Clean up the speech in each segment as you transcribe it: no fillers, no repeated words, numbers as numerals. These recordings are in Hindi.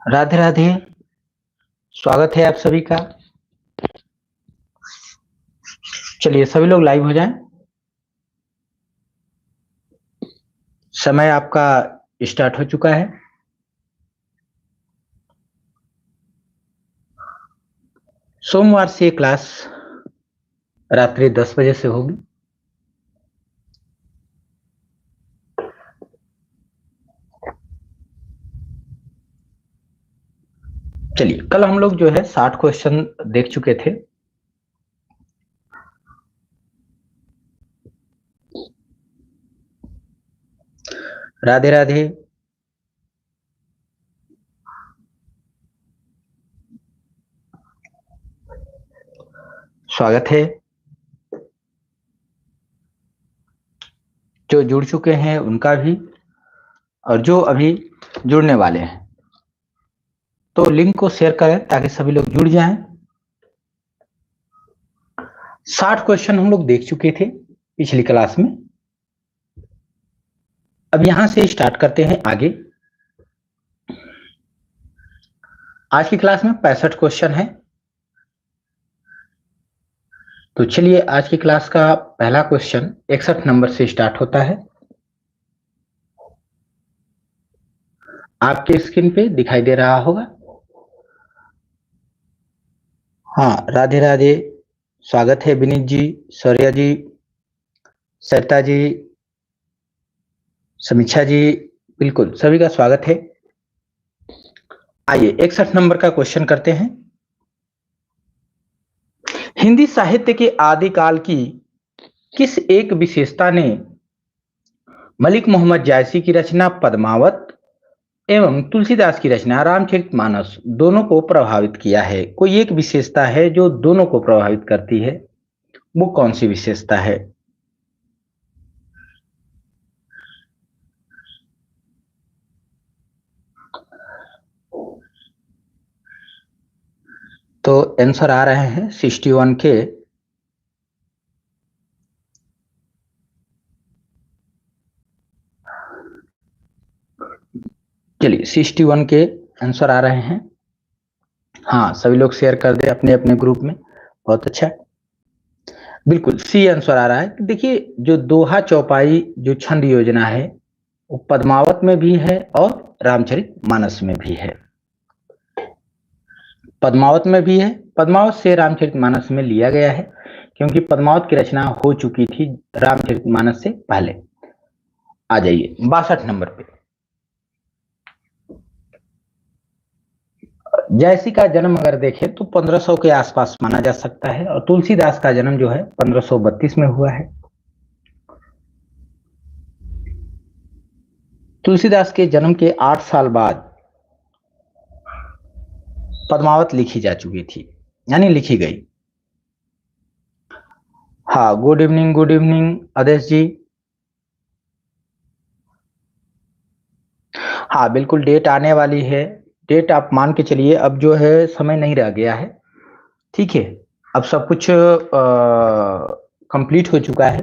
राधे राधे। स्वागत है आप सभी का। चलिए सभी लोग लाइव हो जाएं। समय आपका स्टार्ट हो चुका है। सोमवार से ये क्लास रात्रि 10 बजे से होगी। चलिए, कल हम लोग जो है 60 क्वेश्चन देख चुके थे। राधे राधे। स्वागत है। जो जुड़ चुके हैं उनका भी, और जो अभी जुड़ने वाले हैं तो लिंक को शेयर करें ताकि सभी लोग जुड़ जाएं। 60 क्वेश्चन हम लोग देख चुके थे पिछली क्लास में। अब यहां से स्टार्ट करते हैं आगे। आज की क्लास में 65 क्वेश्चन है। तो चलिए, आज की क्लास का पहला क्वेश्चन 61 नंबर से स्टार्ट होता है। आपके स्क्रीन पे दिखाई दे रहा होगा। हाँ, राधे राधे। स्वागत है विनीत जी, शौर्या जी, सरिता जी, समीक्षा जी, बिल्कुल सभी का स्वागत है। आइए 61 नंबर का क्वेश्चन करते हैं। हिंदी साहित्य के आदिकाल की किस एक विशेषता ने मलिक मोहम्मद जायसी की रचना पद्मावत एवं तुलसीदास की रचना रामचरितमानस दोनों को प्रभावित किया है? कोई एक विशेषता है जो दोनों को प्रभावित करती है, वो कौन सी विशेषता है? तो आंसर आ रहे हैं 61 के। चलिए 61 के आंसर आ रहे हैं। हाँ, सभी लोग शेयर कर दें अपने अपने ग्रुप में। बहुत अच्छा, बिल्कुल सी आंसर आ रहा है। देखिए, जो दोहा चौपाई जो छंद योजना है वो पद्मावत में भी है और रामचरितमानस में भी है। पद्मावत में भी है, पद्मावत से रामचरितमानस में लिया गया है क्योंकि पद्मावत की रचना हो चुकी थी रामचरितमानस से पहले। आ जाइए 62 नंबर पे। जयसी का जन्म अगर देखें तो 1500 के आसपास माना जा सकता है और तुलसीदास का जन्म जो है 1532 में हुआ है। तुलसीदास के जन्म के 8 साल बाद पद्मावत लिखी जा चुकी थी, यानी लिखी गई। हाँ, गुड इवनिंग आदेश जी। हाँ बिल्कुल, डेट आने वाली है। डेट आप मान के चलिए, अब जो है समय नहीं रह गया है। ठीक है, अब सब कुछ कंप्लीट हो चुका है।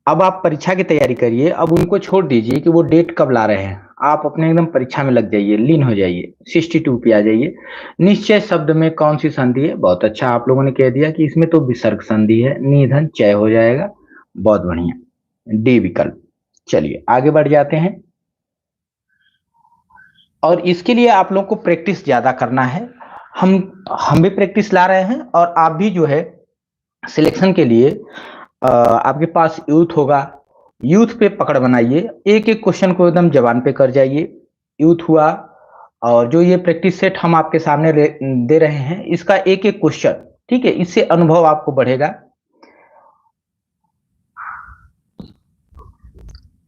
अब आप परीक्षा की तैयारी करिए। अब उनको छोड़ दीजिए कि वो डेट कब ला रहे हैं। आप अपने एकदम परीक्षा में लग जाइए, लीन हो जाइए। 62 पे आ जाइए। निश्चय शब्द में कौन सी संधि है? बहुत अच्छा, आप लोगों ने कह दिया कि इसमें तो विसर्ग संधि है, निधन चय हो जाएगा। बहुत बढ़िया, डी विकल्प। चलिए आगे बढ़ जाते हैं। और इसके लिए आप लोगों को प्रैक्टिस ज्यादा करना है। हम भी प्रैक्टिस ला रहे हैं और आप भी जो है सिलेक्शन के लिए आपके पास यूथ होगा, यूथ पे पकड़ बनाइए। एक एक क्वेश्चन को एकदम जबान पे कर जाइए। यूथ हुआ, और जो ये प्रैक्टिस सेट हम आपके सामने दे रहे हैं, इसका एक एक क्वेश्चन, ठीक है, इससे अनुभव आपको बढ़ेगा।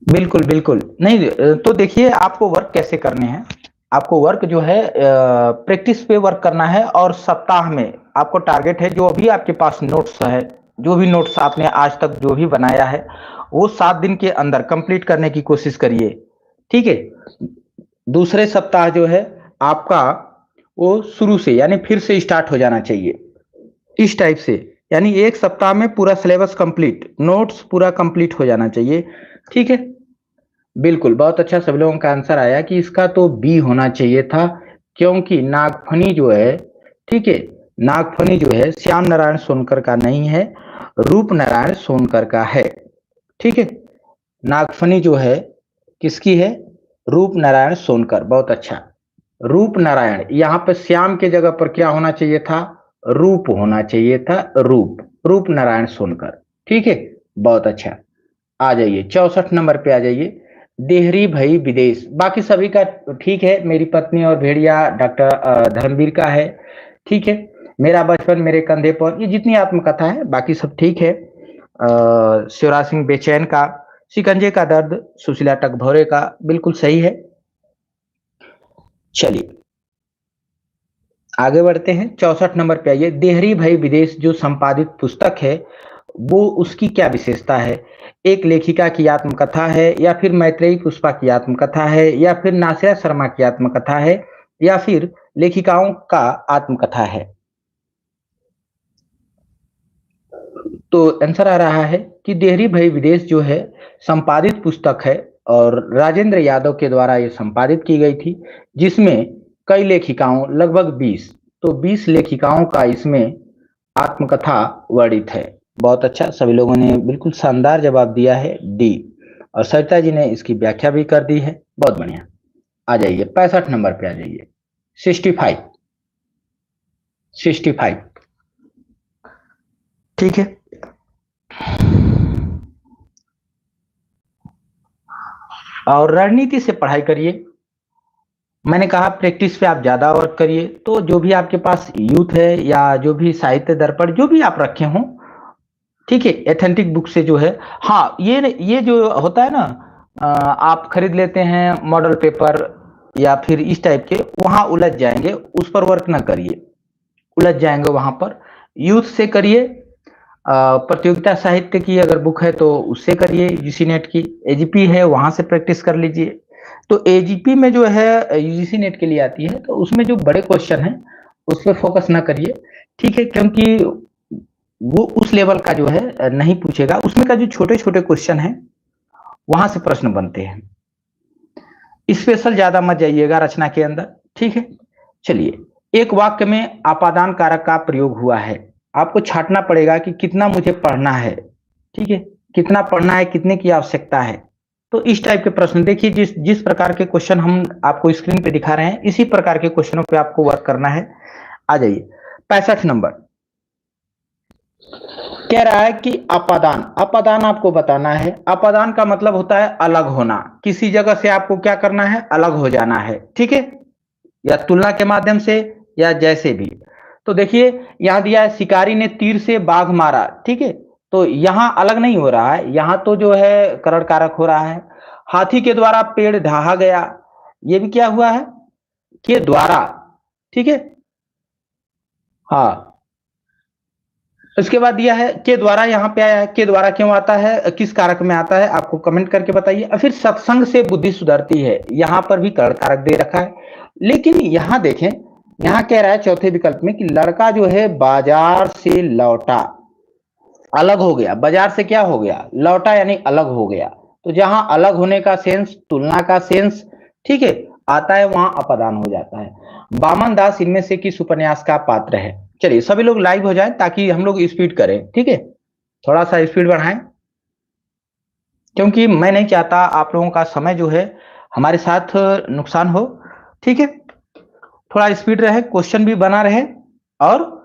बिल्कुल बिल्कुल नहीं। तो देखिए आपको वर्क कैसे करने हैं। आपको वर्क जो है प्रैक्टिस पे वर्क करना है, और सप्ताह में आपको टारगेट है जो भी आपके पास नोट्स है, जो भी नोट्स आपने आज तक जो भी बनाया है वो 7 दिन के अंदर कंप्लीट करने की कोशिश करिए। ठीक है, दूसरे सप्ताह जो है आपका वो शुरू से यानी फिर से स्टार्ट हो जाना चाहिए, इस टाइप से। यानी एक सप्ताह में पूरा सिलेबस कंप्लीट, नोट्स पूरा कंप्लीट हो जाना चाहिए। ठीक है, बिल्कुल, बहुत अच्छा सब लोगों का आंसर आया कि इसका तो बी होना चाहिए था, क्योंकि नागफनी जो है, ठीक है, नागफनी जो है श्याम नारायण सोनकर का नहीं है, रूप नारायण सोनकर का है। ठीक है, नागफनी जो है किसकी है? रूप नारायण सोनकर। बहुत अच्छा, रूप नारायण, यहाँ पे श्याम के जगह पर क्या होना चाहिए था? रूप होना चाहिए था, रूप, रूप नारायण सोनकर। ठीक है, बहुत अच्छा। आ जाइए 64 नंबर पे आ जाइए। देहरी भई विदेश, बाकी सभी का ठीक है। मेरी पत्नी और भेड़िया डॉक्टर धर्मवीर का है। ठीक है, मेरा बचपन मेरे कंधे पर, ये जितनी आत्मकथा है बाकी सब ठीक है। शिवराज सिंह बेचैन का, शिकंजे का दर्द सुशीला टकभौरे का, बिल्कुल सही है। चलिए आगे बढ़ते हैं, 64 नंबर पे आइए। देहरी भई विदेश जो संपादित पुस्तक है, वो उसकी क्या विशेषता है? एक लेखिका की आत्मकथा है, या फिर मैत्रेयी पुष्पा की आत्मकथा है, या फिर नासिरा शर्मा की आत्मकथा है, या फिर लेखिकाओं का आत्मकथा है? तो आंसर आ रहा है कि देहरी भई विदेश जो है संपादित पुस्तक है, और राजेंद्र यादव के द्वारा ये संपादित की गई थी, जिसमें कई लेखिकाओं, लगभग 20, तो 20 लेखिकाओं का इसमें आत्मकथा वर्णित है। बहुत अच्छा, सभी लोगों ने बिल्कुल शानदार जवाब दिया है, डी। और सरिता जी ने इसकी व्याख्या भी कर दी है, बहुत बढ़िया। आ जाइए 65 नंबर पे आ जाइए। 65, 65। ठीक है, और रणनीति से पढ़ाई करिए। मैंने कहा प्रैक्टिस पे आप ज्यादा वर्क करिए, तो जो भी आपके पास यूथ है, या जो भी साहित्य दर्पण जो भी आप रखे हों, ठीक है, एथेंटिक बुक से जो है, हाँ, ये जो होता है ना, आप खरीद लेते हैं मॉडल पेपर या फिर इस टाइप के, वहां उलझ जाएंगे, उस पर वर्क ना करिए, उलझ जाएंगे वहां पर। यूथ से करिए। प्रतियोगिता साहित्य की अगर बुक है तो उससे करिए, यूजीसी नेट की। एजीपी है, वहां से प्रैक्टिस कर लीजिए। तो एजीपी में जो है यूजीसी नेट के लिए आती है, तो उसमें जो बड़े क्वेश्चन है उस पर फोकस ना करिए, ठीक है, क्योंकि वो उस लेवल का जो है नहीं पूछेगा, उसमें का जो छोटे छोटे क्वेश्चन है वहां से प्रश्न बनते हैं। स्पेशल ज्यादा मत जाइएगा रचना के अंदर, ठीक है। चलिए, एक वाक्य में आपादान कारक का प्रयोग हुआ है, आपको छांटना पड़ेगा कि कितना मुझे पढ़ना है, ठीक है, कितना पढ़ना है, कितने की आवश्यकता है। तो इस टाइप के प्रश्न देखिए, जिस जिस प्रकार के क्वेश्चन हम आपको स्क्रीन पे दिखा रहे हैं, इसी प्रकार के क्वेश्चनों पे आपको वर्क करना है। आ जाइए 65 नंबर। कह रहा है कि अपादान, अपादान आपको बताना है। अपादान का मतलब होता है अलग होना, किसी जगह से आपको क्या करना है, अलग हो जाना है, ठीक है, या तुलना के माध्यम से, या जैसे भी। तो देखिए यहां दिया है, शिकारी ने तीर से बाघ मारा, ठीक है, तो यहां अलग नहीं हो रहा है, यहां तो जो है करण कारक हो रहा है। हाथी के द्वारा पेड़ ढाहा गया, ये भी क्या हुआ है, के द्वारा, ठीक है, हाँ। उसके बाद दिया है के द्वारा, यहां पे आया है, के द्वारा क्यों आता है, किस कारक में आता है, आपको कमेंट करके बताइए। और फिर सत्संग से बुद्धि सुधरती है, यहां पर भी करण कारक दे रखा है। लेकिन यहां देखें, यहां कह रहा है चौथे विकल्प में कि लड़का जो है बाजार से लौटा, अलग हो गया, बाजार से क्या हो गया, लौटा, यानी अलग हो गया। तो जहां अलग होने का सेंस, तुलना का सेंस, ठीक है, आता है, वहां अपदान हो जाता है। बामन दास इनमें से किस उपन्यास का पात्र है? चलिए सभी लोग लाइव हो जाएं ताकि हम लोग स्पीड करें, ठीक है, थोड़ा सा स्पीड बढ़ाएं, क्योंकि मैं नहीं चाहता आप लोगों का समय जो है हमारे साथ नुकसान हो, ठीक है। थोड़ा स्पीड रहे, क्वेश्चन भी बना रहे, और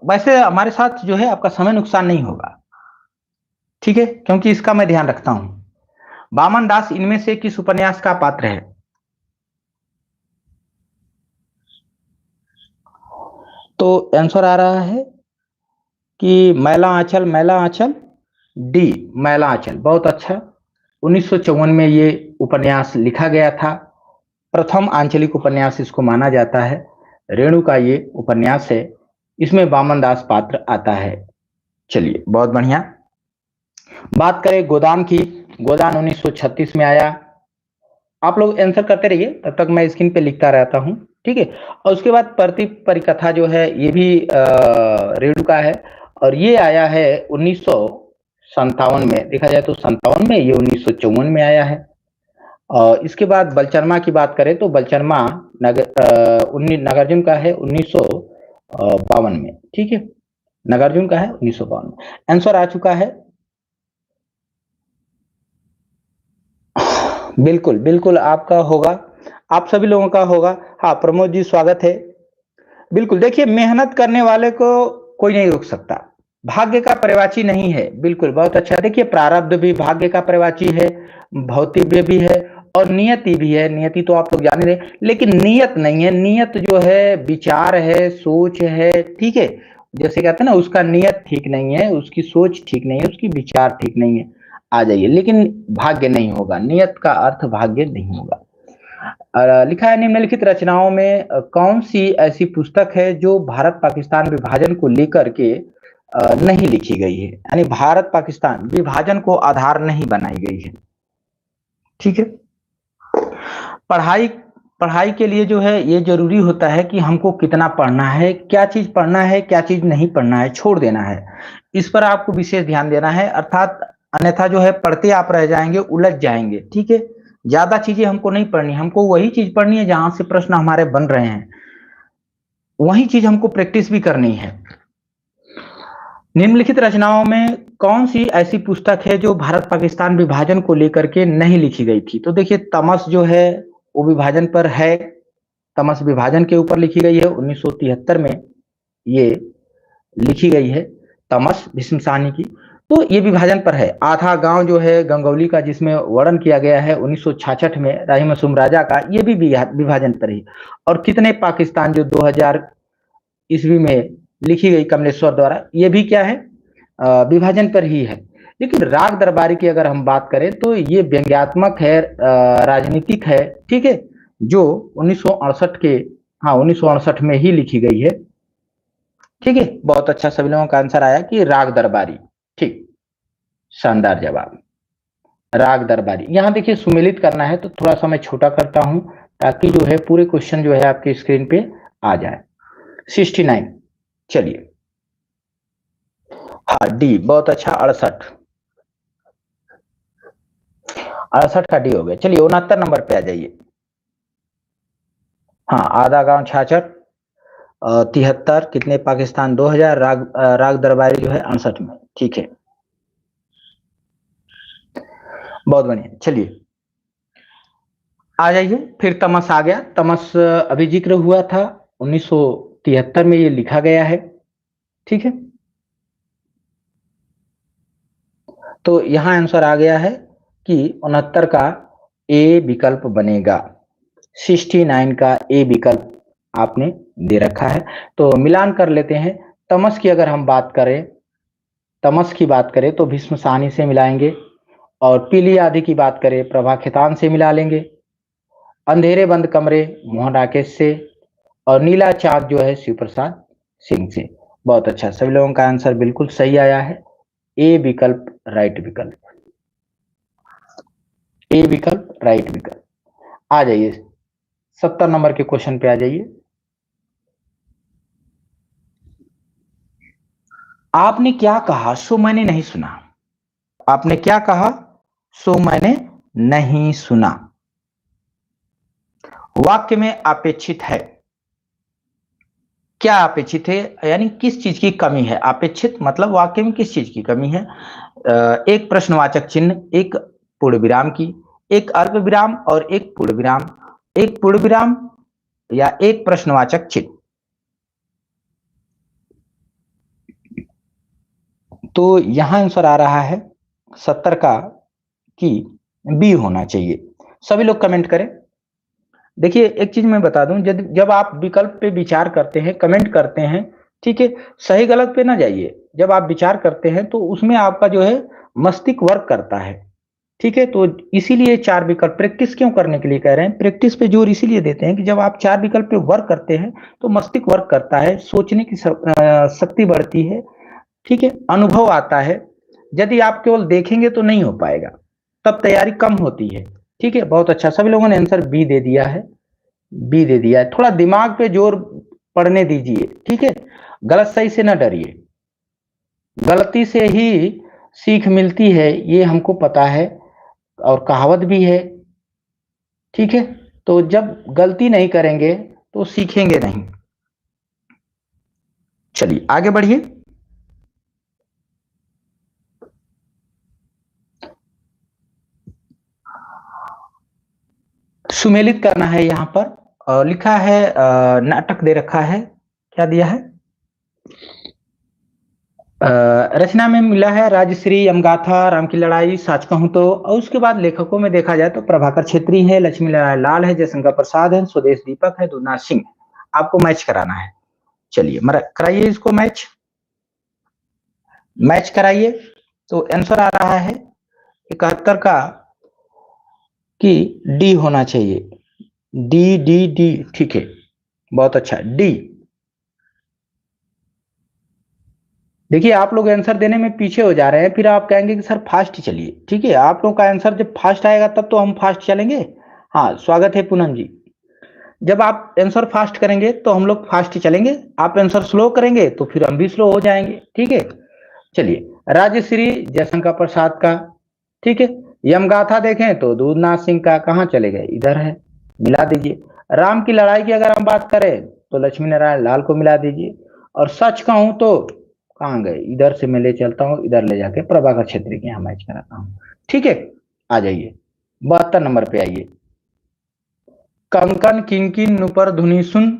वैसे हमारे साथ जो है आपका समय नुकसान नहीं होगा, ठीक है, क्योंकि इसका मैं ध्यान रखता हूं। बामन दास इनमें से किस उपन्यास का पात्र है? तो आंसर आ रहा है कि मैला आंचल, मैला आंचल, डी, मैला आंचल। बहुत अच्छा, 1954 में ये उपन्यास लिखा गया था, प्रथम आंचलिक उपन्यास इसको माना जाता है। रेणु का ये उपन्यास है, इसमें बामन दास पात्र आता है। चलिए बहुत बढ़िया। बात करें गोदान की, गोदान 1936 में आया। आप लोग आंसर करते रहिए, तब तक मैं स्क्रीन पे लिखता रहता हूँ, ठीक है। और उसके बाद प्रति परिकथा जो है, ये भी रेणु का है, और ये आया है 1957 में, देखा जाए तो 57 में, ये 1954 में आया है। और इसके बाद बलचरमा की बात करें तो बलचरमा नागार्जुन का है 1952 में, ठीक है, नागार्जुन का है 1952 में। आंसर आ चुका है, बिल्कुल बिल्कुल आपका होगा, आप सभी लोगों का होगा। हाँ प्रमोद जी स्वागत है। बिल्कुल देखिए, मेहनत करने वाले को कोई नहीं रोक सकता, भाग्य का पर्यवाची नहीं है। बिल्कुल बहुत अच्छा, देखिए प्रारब्ध भी भाग्य का पर्यवाची है, भौतिव्य भी है और नियति भी है। नियति तो आप लोग जान ही रहे, लेकिन नियत नहीं है। नियत जो है विचार है, सोच है, ठीक है, जैसे कहते हैं ना, उसका नियत ठीक नहीं है, उसकी सोच ठीक नहीं है, उसकी विचार ठीक नहीं है, आ जाइए, लेकिन भाग्य नहीं होगा। नियत का अर्थ भाग्य नहीं होगा। लिखा है निम्नलिखित रचनाओं में कौन सी ऐसी पुस्तक है जो भारत पाकिस्तान विभाजन को लेकर के नहीं लिखी गई है, यानी भारत पाकिस्तान विभाजन को आधार नहीं बनाई गई है, ठीक है। पढ़ाई पढ़ाई के लिए जो है ये जरूरी होता है कि हमको कितना पढ़ना है, क्या चीज पढ़ना है, क्या चीज नहीं पढ़ना है, छोड़ देना है, इस पर आपको विशेष ध्यान देना है। अर्थात अन्यथा जो है पढ़ते आप रह जाएंगे, उलझ जाएंगे, ठीक है। ज्यादा चीजें हमको नहीं पढ़नी, हमको वही चीज पढ़नी है जहां से प्रश्न हमारे बन रहे हैं, वही चीज हमको प्रैक्टिस भी करनी है। निम्नलिखित रचनाओं में कौन सी ऐसी पुस्तक है जो भारत पाकिस्तान विभाजन को लेकर के नहीं लिखी गई थी? तो देखिए तमस जो है वो विभाजन पर है, तमस विभाजन के ऊपर लिखी गई है, 1973 में ये लिखी गई है, तमस भीष्म साहनी की। तो ये विभाजन पर है। आधा गांव जो है गंगौली का, जिसमें वर्णन किया गया है 1966 में राही मासूम राजा का, ये भी विभाजन पर ही। और कितने पाकिस्तान जो 2000 ईस्वी में लिखी गई कमलेश्वर द्वारा, ये भी क्या है, विभाजन पर ही है। लेकिन राग दरबारी की अगर हम बात करें तो ये व्यंग्यात्मक है, राजनीतिक है, ठीक है, जो 1968 के, हाँ 1968 में ही लिखी गई है, ठीक है। बहुत अच्छा, सभी लोगों का आंसर आया कि राग दरबारी, ठीक, शानदार जवाब, राग दरबारी। यहां देखिए सुमेलित करना है तो थोड़ा सा मैं छोटा करता हूं ताकि जो है पूरे क्वेश्चन जो है आपके स्क्रीन पे आ जाए। 69, चलिए, हाँ डी, बहुत अच्छा, 68, 68 का डी हो गया। चलिए 69 नंबर पे आ जाइए। हाँ आधा गांव 66, 73 कितने पाकिस्तान 2000, राग दरबारी जो है 68 में, ठीक है, बहुत बढ़िया। चलिए आ जाइए, फिर तमस आ गया। तमस अभी जिक्र हुआ था, 1973 में ये लिखा गया है, ठीक है। तो यहां आंसर आ गया है कि 69 का ए विकल्प बनेगा, 69 का ए विकल्प आपने दे रखा है। तो मिलान कर लेते हैं। तमस की अगर हम बात करें, तमस की बात करें तो भीष्म साहनी से मिलाएंगे, और पीली आदि की बात करें प्रभा खेतान से मिला लेंगे, अंधेरे बंद कमरे मोहन राकेश से, और नीला चांद जो है शिव प्रसाद सिंह से। बहुत अच्छा, सभी लोगों का आंसर बिल्कुल सही आया है, ए विकल्प राइट विकल्प, ए विकल्प राइट विकल्प। आ जाइए 70 नंबर के क्वेश्चन पे आ जाइए। आपने क्या कहा सो मैंने नहीं सुना, आपने क्या कहा सो मैंने नहीं सुना, वाक्य में अपेक्षित है, क्या अपेक्षित है, यानी किस चीज की कमी है, अपेक्षित मतलब वाक्य में किस चीज की कमी है। एक प्रश्नवाचक चिन्ह, एक पूर्ण विराम की, एक अल्प विराम और एक पूर्ण विराम, एक पूर्ण विराम या एक प्रश्नवाचक चिन्ह। तो यहां आंसर आ रहा है 70 का कि बी होना चाहिए। सभी लोग कमेंट करें। देखिए एक चीज मैं बता दूं, जब आप विकल्प पे विचार करते हैं, कमेंट करते हैं, ठीक है, सही गलत पे ना जाइए। जब आप विचार करते हैं तो उसमें आपका जो है मस्तिष्क वर्क करता है, ठीक है। तो इसीलिए चार विकल्प प्रैक्टिस क्यों करने के लिए कह रहे हैं, प्रैक्टिस पे जोर इसीलिए देते हैं कि जब आप चार विकल्प पे वर्क करते हैं तो मस्तिष्क वर्क करता है, सोचने की शक्ति बढ़ती है, ठीक है, अनुभव आता है। यदि आप केवल देखेंगे तो नहीं हो पाएगा, तब तैयारी कम होती है, ठीक है। बहुत अच्छा, सभी लोगों ने आंसर बी दे दिया है, बी दे दिया है। थोड़ा दिमाग पे जोर पड़ने दीजिए, ठीक है, गलत सही से ना डरिए, गलती से ही सीख मिलती है, ये हमको पता है, और कहावत भी है ठीक है, तो जब गलती नहीं करेंगे तो सीखेंगे नहीं। चलिए आगे बढ़िए। सुमेलित करना है यहां पर लिखा है नाटक दे रखा है, क्या दिया है? रचना में मिला है राजश्री, यमगाथा, राम की लड़ाई, साच कहूं तो। और उसके बाद लेखकों में देखा जाए तो प्रभाकर छेत्री है, लक्ष्मी नारायण लाल है, जयशंकर प्रसाद है, स्वदेश दीपक है, दुर्नाथ सिंह। आपको मैच कराना है। चलिए कराइए इसको मैच, मैच कराइए। तो आंसर आ रहा है 71 का कि डी होना चाहिए। डी डी डी, ठीक है, बहुत अच्छा, डी। देखिए आप लोग आंसर देने में पीछे हो जा रहे हैं, फिर आप कहेंगे कि सर फास्ट चलिए। ठीक है, आप लोगों का आंसर जब फास्ट आएगा तब तो हम फास्ट चलेंगे। हाँ, स्वागत है पूनम जी। जब आप आंसर फास्ट करेंगे तो हम लोग फास्ट चलेंगे, आप आंसर स्लो करेंगे तो फिर हम भी स्लो हो जाएंगे। ठीक है, चलिए, राजश्री जयशंकर प्रसाद का, ठीक है। यमगाथा देखें तो दूधनाथ सिंह का, कहाँ चले गए, इधर है, मिला दीजिए। राम की लड़ाई की अगर हम बात करें तो लक्ष्मी नारायण लाल को मिला दीजिए। और सच कहूं तो कहाँ गए, इधर से मैं ले चलता हूं, इधर ले जाके प्रभाकर क्षेत्री के यहाँ मैच कराता हूं। ठीक है, आ जाइए 72 नंबर पे आइए। कंकन किंकिन नुपर धुनि सुन,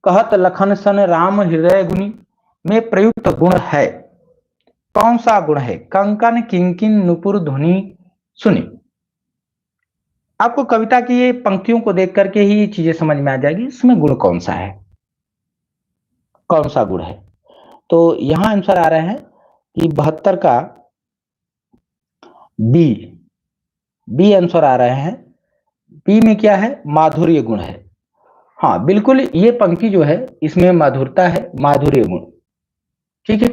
कहत लखन सन राम हृदय गुनी में प्रयुक्त गुण है। कौन सा गुण है? कंकन किंकिन नुपुर ध्वनि सुनी। आपको कविता की ये पंक्तियों को देख करके ही ये चीजें समझ में आ जाएगी, इसमें गुण कौन सा है, कौन सा गुण है। तो यहां आंसर आ रहा है कि 72 का बी, बी आंसर आ रहे हैं। बी में क्या है? माधुर्य गुण है। हाँ बिल्कुल, ये पंक्ति जो है इसमें माधुरता है, माधुर्य गुण। ठीक है,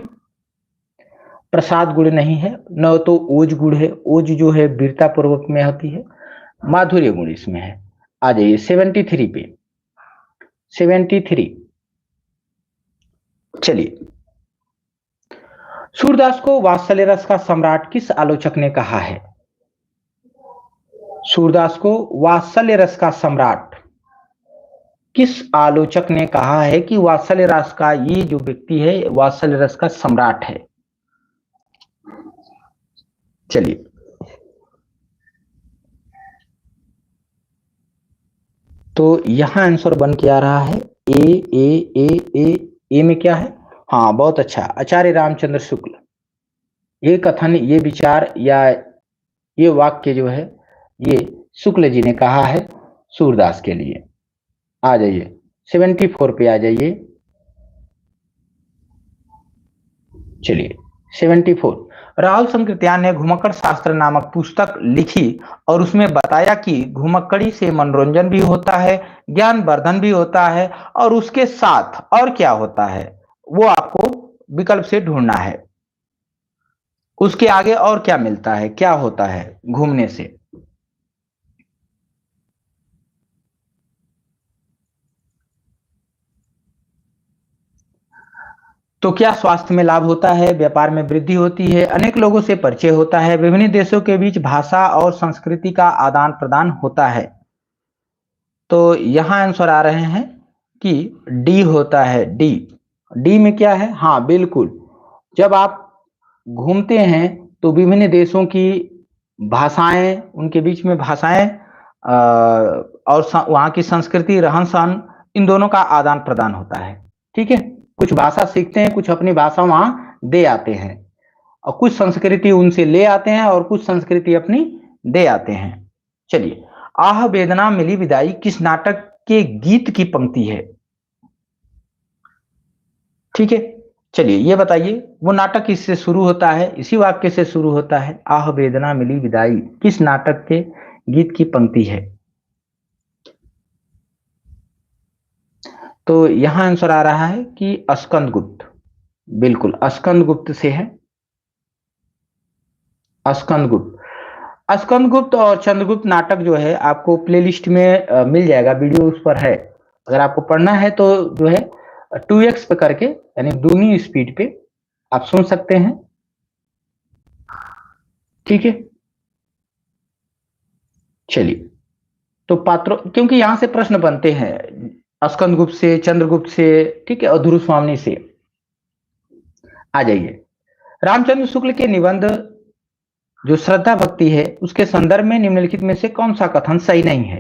प्रसाद गुण नहीं है, न तो ओज गुण है, ओज जो है वीरता पूर्वक में होती है, माधुर्य गुण इसमें है। आ जाइए 73 पे, 73। चलिए, सूरदास को वात्सल्य रस का सम्राट किस आलोचक ने कहा है? सूरदास को वात्सल्य रस का सम्राट किस आलोचक ने कहा है कि वात्सल्य रस का ये जो व्यक्ति है वात्सल्य रस का सम्राट है? चलिए, तो यहां आंसर बन के आ रहा है ए ए ए ए। ए में क्या है? हाँ बहुत अच्छा, आचार्य रामचंद्र शुक्ल। ये कथन, ये विचार या ये वाक्य जो है ये शुक्ल जी ने कहा है सूरदास के लिए। आ जाइए 74 पे आ जाइए। चलिए 74, राहुल संकृत्यान ने घुमक्कड़ शास्त्र नामक पुस्तक लिखी और उसमें बताया कि घुमक्कड़ी से मनोरंजन भी होता है, ज्ञान वर्धन भी होता है, और उसके साथ और क्या होता है वो आपको विकल्प से ढूंढना है। उसके आगे और क्या मिलता है, क्या होता है घूमने से? तो क्या स्वास्थ्य में लाभ होता है, व्यापार में वृद्धि होती है, अनेक लोगों से परिचय होता है, विभिन्न देशों के बीच भाषा और संस्कृति का आदान प्रदान होता है। तो यहां आंसर आ रहे हैं कि डी होता है, डी। डी में क्या है? हाँ बिल्कुल, जब आप घूमते हैं तो विभिन्न देशों की भाषाएं, उनके बीच में भाषाएं और वहां की संस्कृति, रहन सहन, इन दोनों का आदान प्रदान होता है। ठीक है, कुछ भाषा सीखते हैं, कुछ अपनी भाषा वहां दे आते हैं, और कुछ संस्कृति उनसे ले आते हैं और कुछ संस्कृति अपनी दे आते हैं। चलिए, आह वेदना मिली विदाई किस नाटक के गीत की पंक्ति है? ठीक है, चलिए ये बताइए, वो नाटक किससे शुरू होता है? इसी वाक्य से शुरू होता है, आह वेदना मिली विदाई किस नाटक के गीत की पंक्ति है? तो यहां आंसर आ रहा है कि स्कंद गुप्त। बिल्कुल, स्कंद गुप्त से है, स्कंद गुप्त। स्कंद गुप्त और चंद्रगुप्त नाटक जो है आपको प्लेलिस्ट में मिल जाएगा, वीडियो उस पर है। अगर आपको पढ़ना है तो जो है 2x पे करके, यानी दूनी स्पीड पे आप सुन सकते हैं। ठीक है, चलिए, तो पात्रों, क्योंकि यहां से प्रश्न बनते हैं स्कंदगुप्त से, चंद्रगुप्त से, ठीक है, और ध्रुवस्वामिनी से। आ जाइए, रामचंद्र शुक्ल के निबंध जो श्रद्धा भक्ति है उसके संदर्भ में निम्नलिखित में से कौन सा कथन सही नहीं है?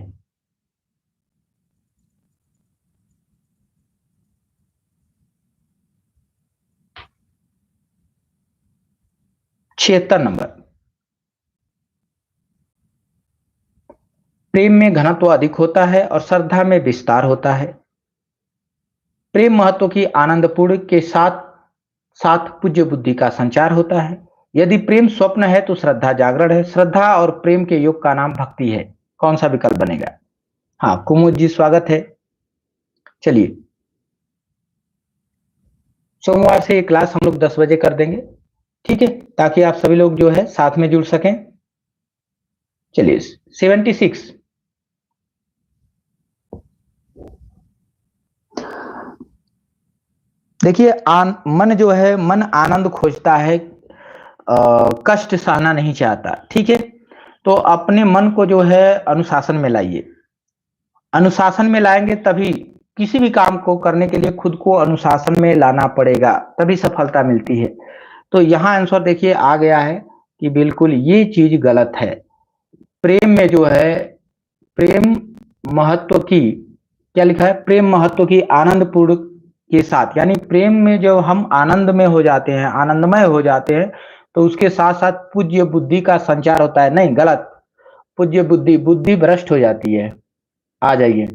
76 नंबर। प्रेम में घनत्व अधिक होता है और श्रद्धा में विस्तार होता है। प्रेम महत्व की आनंदपूर्ण के साथ साथ पूज्य बुद्धि का संचार होता है। यदि प्रेम स्वप्न है तो श्रद्धा जागरण है। श्रद्धा और प्रेम के योग का नाम भक्ति है। कौन सा विकल्प बनेगा? हाँ, कुमुद जी स्वागत है। चलिए, सोमवार से ये क्लास हम लोग 10 बजे कर देंगे, ठीक है, ताकि आप सभी लोग जो है साथ में जुड़ सकें। चलिए, 76। देखिए, मन जो है, मन आनंद खोजता है, कष्ट सहना नहीं चाहता, ठीक है। तो अपने मन को जो है अनुशासन में लाइए। अनुशासन में लाएंगे तभी, किसी भी काम को करने के लिए खुद को अनुशासन में लाना पड़ेगा, तभी सफलता मिलती है। तो यहां आंसर देखिए आ गया है कि बिल्कुल ये चीज गलत है। प्रेम में जो है, प्रेम महत्व की, क्या लिखा है? प्रेम महत्व की आनंदपूर्ण के साथ, यानी प्रेम में जब हम आनंद में हो जाते हैं, आनंदमय हो जाते हैं, तो उसके साथ साथ पूज्य बुद्धि का संचार होता है। नहीं, गलत। पूज्य बुद्धि, बुद्धि भ्रष्ट हो जाती है। आ जाइए,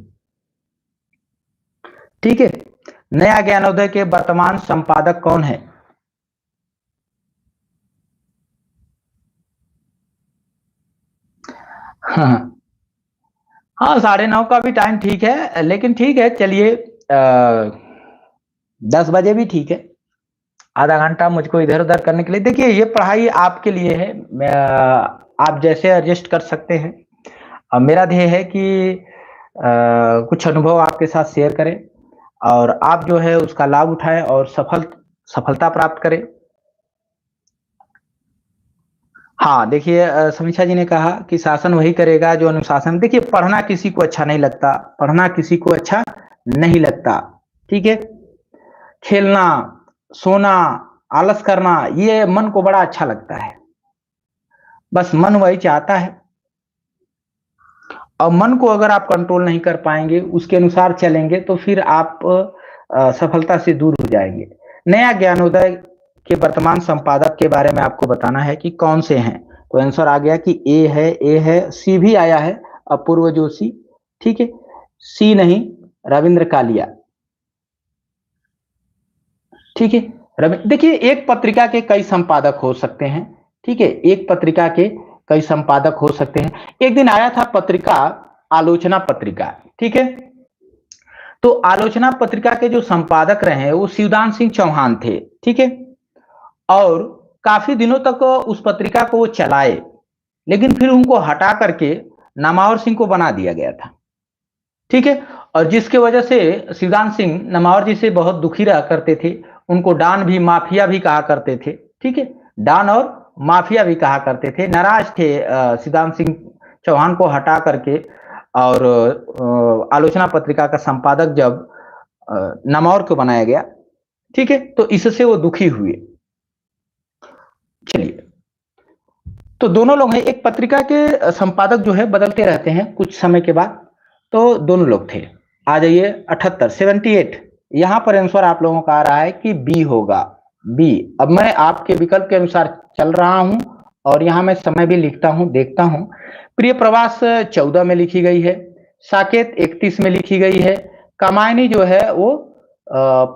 ठीक है। नया ज्ञानोदय के वर्तमान संपादक कौन है? हाँ हाँ, 9:30 का भी टाइम ठीक है, लेकिन ठीक है, चलिए 10 बजे भी ठीक है। आधा घंटा मुझको इधर उधर करने के लिए। देखिए, ये पढ़ाई आपके लिए है, आप जैसे एडजस्ट कर सकते हैं। अब मेरा ध्येय है कि कुछ अनुभव आपके साथ शेयर करें और आप जो है उसका लाभ उठाएं और सफलता प्राप्त करें। हाँ, देखिए, समीक्षा जी ने कहा कि शासन वही करेगा जो अनुशासन। देखिए, पढ़ना किसी को अच्छा नहीं लगता, पढ़ना किसी को अच्छा नहीं लगता, ठीक है। खेलना, सोना, आलस करना, ये मन को बड़ा अच्छा लगता है। बस मन वही चाहता है। और मन को अगर आप कंट्रोल नहीं कर पाएंगे, उसके अनुसार चलेंगे, तो फिर आप सफलता से दूर हो जाएंगे। नया ज्ञानोदय के वर्तमान संपादक के बारे में आपको बताना है कि कौन से हैं। तो आंसर आ गया कि ए है, सी भी आया है, अपूर्व जोशी, ठीक है। सी नहीं, रविंद्र कालिया, ठीक है। देखिए, एक पत्रिका के कई संपादक हो सकते हैं, ठीक है। एक पत्रिका के कई संपादक हो सकते हैं। एक दिन आया था पत्रिका, आलोचना पत्रिका, ठीक है। तो आलोचना पत्रिका के जो संपादक रहे वो शिवदान सिंह चौहान थे, ठीक है। और काफी दिनों तक उस पत्रिका को वो चलाए, लेकिन फिर उनको हटा करके नमावर सिंह को बना दिया गया था, ठीक है। और जिसके वजह से शिवदान सिंह नमावर जी से बहुत दुखी रहा करते थे। उनको डॉन भी, माफिया भी कहा करते थे, ठीक है। डॉन और माफिया भी कहा करते थे। नाराज थे शिवदान सिंह चौहान को हटा करके। और आलोचना पत्रिका का संपादक जब नमौर को बनाया गया, ठीक है, तो इससे वो दुखी हुए। चलिए, तो दोनों लोग हैं। एक पत्रिका के संपादक जो है बदलते रहते हैं कुछ समय के बाद, तो दोनों लोग थे। आ जाइए, 78, 78। यहां पर आंसर आप लोगों का आ रहा है कि बी होगा, बी। अब मैं आपके विकल्प के अनुसार चल रहा हूं और यहां मैं समय भी लिखता हूं, देखता हूं। प्रिय प्रवास 14 में लिखी गई है, साकेत 31 में लिखी गई है, कामायनी जो है वो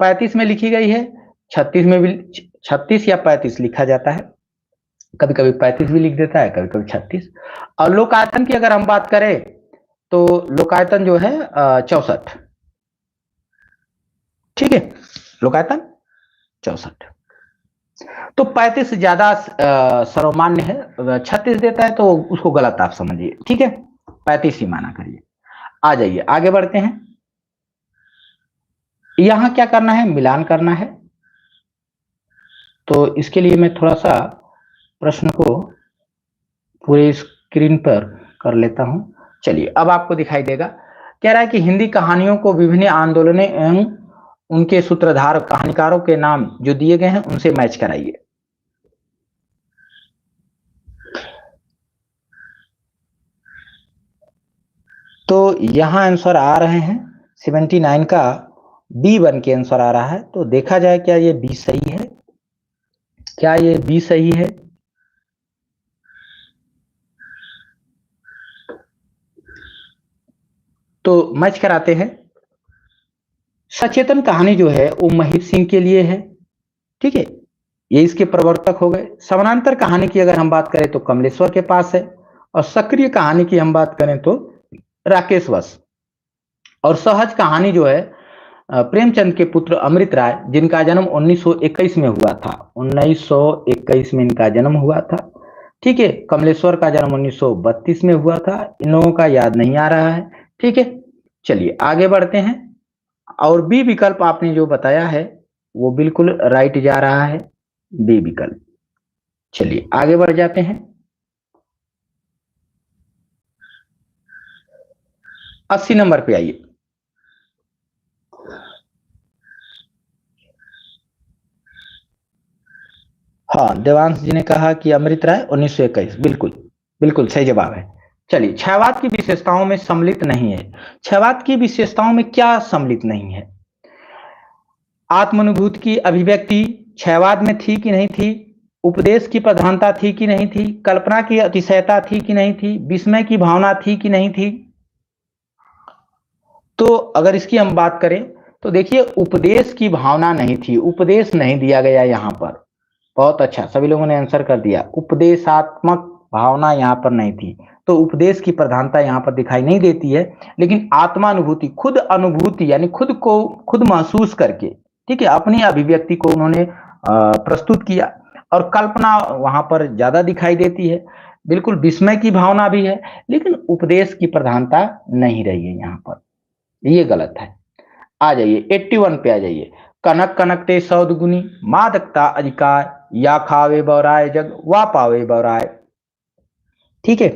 35 में लिखी गई है, 36 में भी, 36 या 35 लिखा जाता है, कभी कभी 35 भी लिख देता है, कभी कभी 36। और लोकायतन की अगर हम बात करें तो लोकायतन जो है 64, ठीक है। लोकायतन 64। तो 35 ज्यादा सर्वमान्य है। 36 देता है तो उसको गलत आप समझिए, ठीक है। 35 ही माना करिए। आ जाइए, आगे बढ़ते हैं। यहां क्या करना है? मिलान करना है। तो इसके लिए मैं थोड़ा सा प्रश्न को पूरे स्क्रीन पर कर लेता हूं। चलिए अब आपको दिखाई देगा, कह रहा है कि हिंदी कहानियों को विभिन्न आंदोलनों एवं उनके सूत्रधार कहानीकारों के नाम जो दिए गए हैं उनसे मैच कराइए। तो यहां आंसर आ रहे हैं 79 का बी बन के आंसर आ रहा है। तो देखा जाए क्या ये बी सही है, क्या ये बी सही है? तो मैच कराते हैं। सचेतन कहानी जो है वो महित सिंह के लिए है, ठीक है, ये इसके प्रवर्तक हो गए। समानांतर कहानी की अगर हम बात करें तो कमलेश्वर के पास है, और सक्रिय कहानी की हम बात करें तो राकेश वश। और सहज कहानी जो है प्रेमचंद के पुत्र अमृत राय, जिनका जन्म 1921 में हुआ था, 1921 में इनका जन्म हुआ था, ठीक है। कमलेश्वर का जन्म 1932 में हुआ था, इन लोगों का याद नहीं आ रहा है, ठीक है। चलिए आगे बढ़ते हैं। और बी विकल्प आपने जो बताया है वो बिल्कुल राइट जा रहा है, बी विकल्प। चलिए आगे बढ़ जाते हैं। 80 नंबर पे आइए। हाँ, देवांश जी ने कहा कि अमृत राय 1921, बिल्कुल बिल्कुल सही जवाब है। चलिए, क्षयवाद की विशेषताओं में सम्मिलित नहीं है। क्षयवाद की विशेषताओं में क्या सम्मिलित नहीं है? आत्मानुभूति की अभिव्यक्ति क्षयवाद में थी कि नहीं थी? उपदेश की प्रधानता थी कि नहीं थी? कल्पना की अतिशयता थी कि नहीं थी? विस्मय की भावना थी कि नहीं थी? तो अगर इसकी हम बात करें तो देखिए, उपदेश की भावना नहीं थी, उपदेश नहीं दिया गया यहां पर। बहुत अच्छा, सभी लोगों ने आंसर कर दिया। उपदेशात्मक भावना यहां पर नहीं थी, तो उपदेश की प्रधानता यहां पर दिखाई नहीं देती है। लेकिन आत्मानुभूति, खुद अनुभूति, यानी खुद को खुद महसूस करके, ठीक है, अपनी अभिव्यक्ति को उन्होंने प्रस्तुत किया। और कल्पना वहां पर ज्यादा दिखाई देती है, बिल्कुल विस्मय की भावना भी है, लेकिन उपदेश की प्रधानता नहीं रही है यहां पर, ये गलत है। आ जाइए 81 पे आ जाइए। कनक कनकते सौद गुनी, मादकता अधिकार, या खावे बौराय जग, वा पावे बौराय, ठीक है।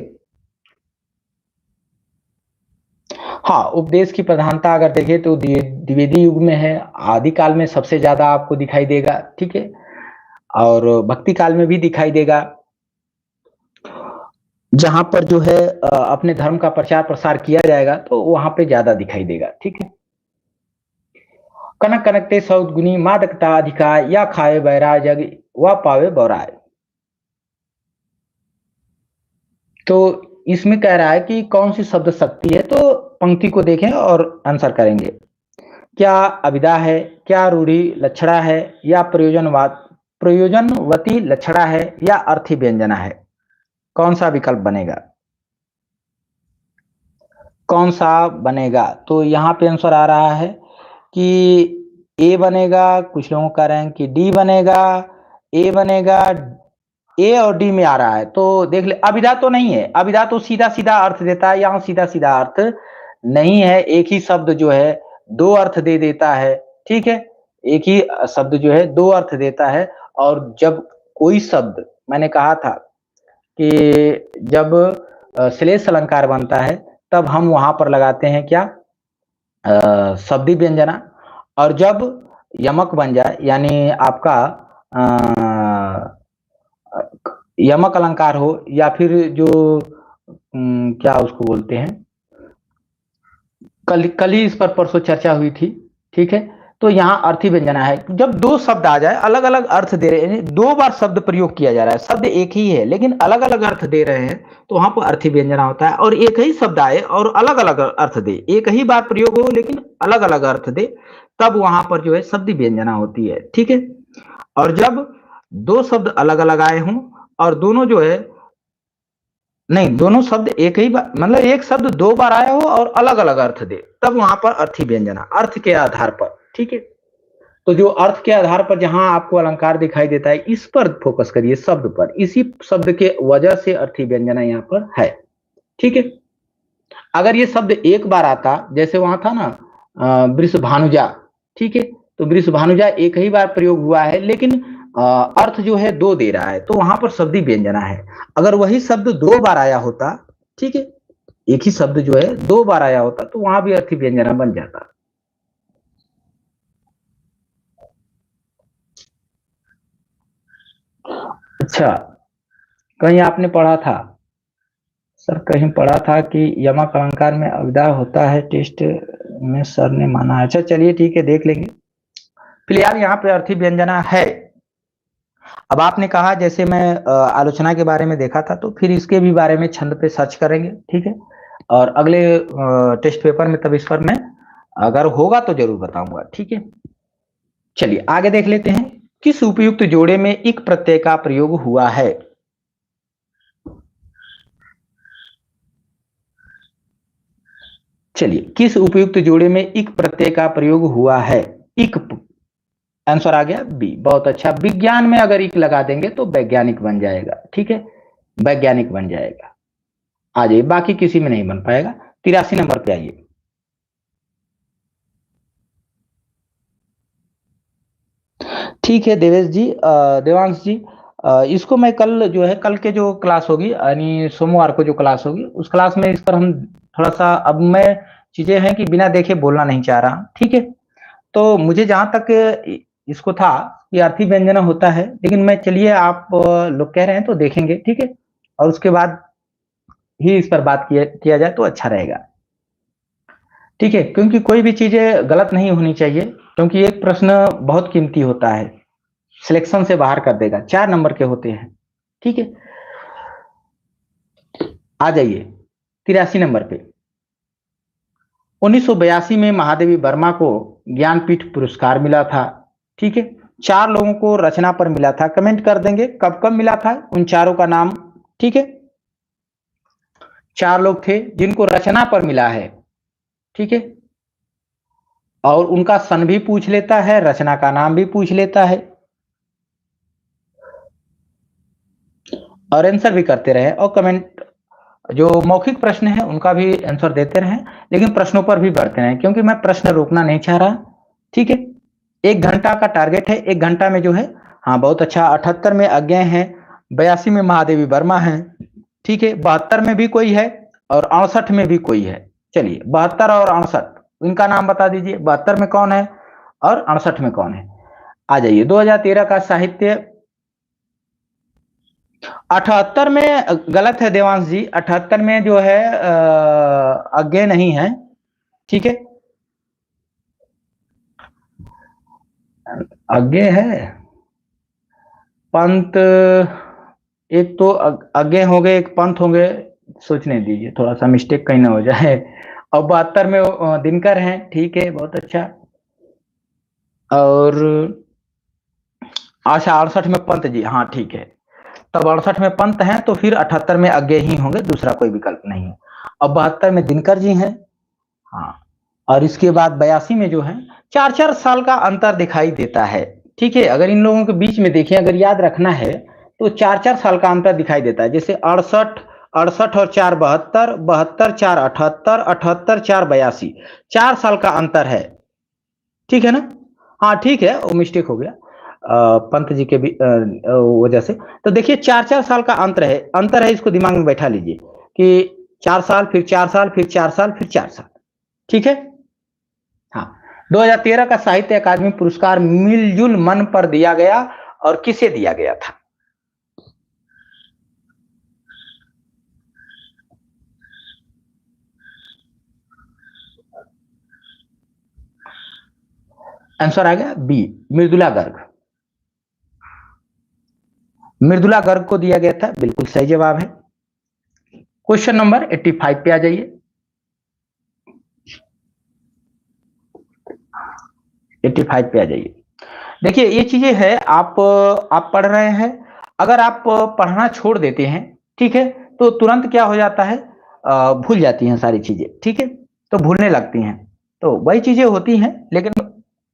हाँ, उपदेश की प्रधानता अगर देखें तो द्विवेदी युग में है, आदि काल में सबसे ज्यादा आपको दिखाई देगा, ठीक है, और भक्ति काल में भी दिखाई देगा, जहां पर जो है अपने धर्म का प्रचार प्रसार किया जाएगा तो वहां पे ज्यादा दिखाई देगा, ठीक है। कनक कनकते सौद गुनी, मादकता अधिकार, या खाए बैराय जग, वा पावे बौराय। तो इसमें कह रहा है कि कौन सी शब्द शक्ति है, तो पंक्ति को देखें और आंसर करेंगे। क्या अभिधा है, क्या रूढ़ी लक्षणा है, या प्रयोजनवती लक्षणा है, या अर्थी व्यंजना है? कौन सा विकल्प बनेगा, कौन सा बनेगा? तो यहाँ पे आंसर आ रहा है कि ए बनेगा, कुछ लोगों का रहे हैं कि डी बनेगा, ए बनेगा, ए और डी में आ रहा है। तो देख ले, अभिधा तो नहीं है, अभिधा तो सीधा सीधा अर्थ देता है, यहाँ सीधा सीधा अर्थ नहीं है। एक ही शब्द जो है दो अर्थ दे देता है, ठीक है, एक ही शब्द जो है दो अर्थ देता है। और जब कोई शब्द, मैंने कहा था कि जब श्लेष अलंकार बनता है तब हम वहां पर लगाते हैं क्या, शब्दी व्यंजना। और जब यमक बन जाए, यानी आपका यमक अलंकार हो, या फिर जो क्या उसको बोलते हैं, कल ही इस पर परसों चर्चा हुई थी, ठीक है। तो यहाँ अर्थी व्यंजना है, जब दो शब्द आ जाए अलग अलग अर्थ दे रहे हैं, दो बार शब्द प्रयोग किया जा रहा है, शब्द एक ही है लेकिन अलग अलग अर्थ दे रहे हैं, तो वहां पर अर्थी व्यंजना होता है। और एक ही शब्द आए और अलग अलग अर्थ दे, एक ही बार प्रयोग हो लेकिन अलग अलग अर्थ दे, तब वहां पर जो है शब्द व्यंजना होती है, ठीक है। और जब दो शब्द अलग अलग आए हों और दोनों जो है, नहीं, दोनों शब्द एक ही बार, मतलब एक शब्द दो बार आया हो और अलग अलग अर्थ दे, तब वहां पर अर्थी व्यंजना, अर्थ के आधार पर, ठीक है। तो जो अर्थ के आधार पर जहां आपको अलंकार दिखाई देता है, इस पर फोकस करिए, शब्द पर, इसी शब्द के वजह से अर्थी व्यंजना यहां पर है, ठीक है। अगर ये शब्द एक बार आता, जैसे वहां था ना वृषभानुजा, ठीक है, तो वृषभानुजा एक ही बार प्रयोग हुआ है लेकिन अर्थ जो है दो दे रहा है, तो वहां पर शब्दी व्यंजना है। अगर वही शब्द दो बार आया होता, ठीक है, एक ही शब्द जो है 2 बार आया होता तो वहां भी अर्थी व्यंजना बन जाता। अच्छा, कहीं आपने पढ़ा था सर, कहीं पढ़ा था कि यमक अलंकार में अविदा होता है, टेस्ट में सर ने माना है। अच्छा चलिए ठीक है, देख लेंगे। फिलहाल यहाँ पे अर्थी व्यंजना है। अब आपने कहा जैसे मैं आलोचना के बारे में देखा था, तो फिर इसके भी बारे में छंद पे सर्च करेंगे, ठीक है। और अगले टेस्ट पेपर में तब इस पर मैं अगर होगा तो जरूर बताऊंगा, ठीक है। चलिए आगे देख लेते हैं। किस उपयुक्त जोड़े में इक प्रत्यय का प्रयोग हुआ है? चलिए, किस उपयुक्त जोड़े में इक प्रत्यय का प्रयोग हुआ है? इक, आंसर आ गया बी। बहुत अच्छा। विज्ञान में अगर इक लगा देंगे तो वैज्ञानिक बन जाएगा, ठीक है, वैज्ञानिक बन जाएगा। आ जाइए, बाकी किसी में नहीं बन पाएगा। 83 नंबर पे आइए। ठीक है देवेश जी, देवांश जी, इसको मैं कल जो है, कल के जो क्लास होगी यानी सोमवार को जो क्लास होगी, उस क्लास में इस पर हम थोड़ा सा, अब मैं चीजें हैं कि बिना देखे बोलना नहीं चाह रहा, ठीक है। तो मुझे जहां तक इसको था कि अर्थी व्यंजना होता है, लेकिन मैं, चलिए आप लोग कह रहे हैं तो देखेंगे, ठीक है, और उसके बाद ही इस पर बात किया जाए तो अच्छा रहेगा, ठीक है। क्योंकि कोई भी चीजें गलत नहीं होनी चाहिए, क्योंकि एक प्रश्न बहुत कीमती होता है, सिलेक्शन से बाहर कर देगा, 4 नंबर के होते हैं, ठीक है। आ जाइए 83 नंबर पे। 1982 में महादेवी वर्मा को ज्ञानपीठ पुरस्कार मिला था, ठीक है। 4 लोगों को रचना पर मिला था, कमेंट कर देंगे कब कब मिला था उन चारों का नाम, ठीक है। 4 लोग थे जिनको रचना पर मिला है, ठीक है, और उनका सन भी पूछ लेता है, रचना का नाम भी पूछ लेता है, और आंसर भी करते रहे, और कमेंट जो मौखिक प्रश्न है उनका भी आंसर देते रहें, लेकिन प्रश्नों पर भी बढ़ते रहें, क्योंकि मैं प्रश्न रोकना नहीं चाह रहा, ठीक है। 1 घंटा का टारगेट है, 1 घंटा में जो है, हाँ बहुत अच्छा। 78 में अज्ञेय है, 82 में महादेवी वर्मा है, ठीक है, 72 में भी कोई है, और 68 में भी कोई है। चलिए 72 और 68 इनका नाम बता दीजिए, 72 में कौन है और 68 में कौन है? आ जाइए। 2013 का साहित्य, 78 में गलत है देवांश जी, 78 में जो है अज्ञेय नहीं है, ठीक है, अज्ञेय है पंत, एक तो अज्ञेय हो गए, एक पंथ हो गए, सोचने दीजिए, थोड़ा सा मिस्टेक कहीं ना हो जाए। और 72 में दिनकर हैं, ठीक है, बहुत अच्छा। और अच्छा 68 में पंत जी, हाँ ठीक है। तब 68 में पंत हैं, तो फिर 78 में अज्ञेय ही होंगे, दूसरा कोई विकल्प नहीं है। अब 72 में दिनकर जी हैं, हाँ। और इसके बाद 82 में जो है, 4-4 साल का अंतर दिखाई देता है, ठीक है। अगर इन लोगों के बीच में देखें, अगर याद रखना है, तो 4-4 साल का अंतर दिखाई देता है। जैसे 68, 68 और 4 72, 72 4 78, 78 4 82, 4 साल का अंतर है, ठीक है ना। हाँ ठीक है, वो मिस्टेक हो गया पंत जी के भी वजह से। तो देखिए 4-4 साल का अंतर है, इसको दिमाग में बैठा लीजिए कि 4 साल, फिर 4 साल, फिर 4 साल, फिर 4 साल, ठीक है। हाँ, 2013 का साहित्य अकादमी पुरस्कार मिलजुल मन पर दिया गया, और किसे दिया गया था? आंसर आ गया बी, मृदुला गर्ग। मृदुला गर्ग को दिया गया था, बिल्कुल सही जवाब है। क्वेश्चन नंबर 85 पे आ जाइए। 85 पे आ जाइए। देखिए ये चीजें है, आप पढ़ रहे हैं, अगर आप पढ़ना छोड़ देते हैं, ठीक है, तो तुरंत क्या हो जाता है, भूल जाती हैं सारी चीजें, ठीक है, तो भूलने लगती हैं, तो वही चीजें होती हैं। लेकिन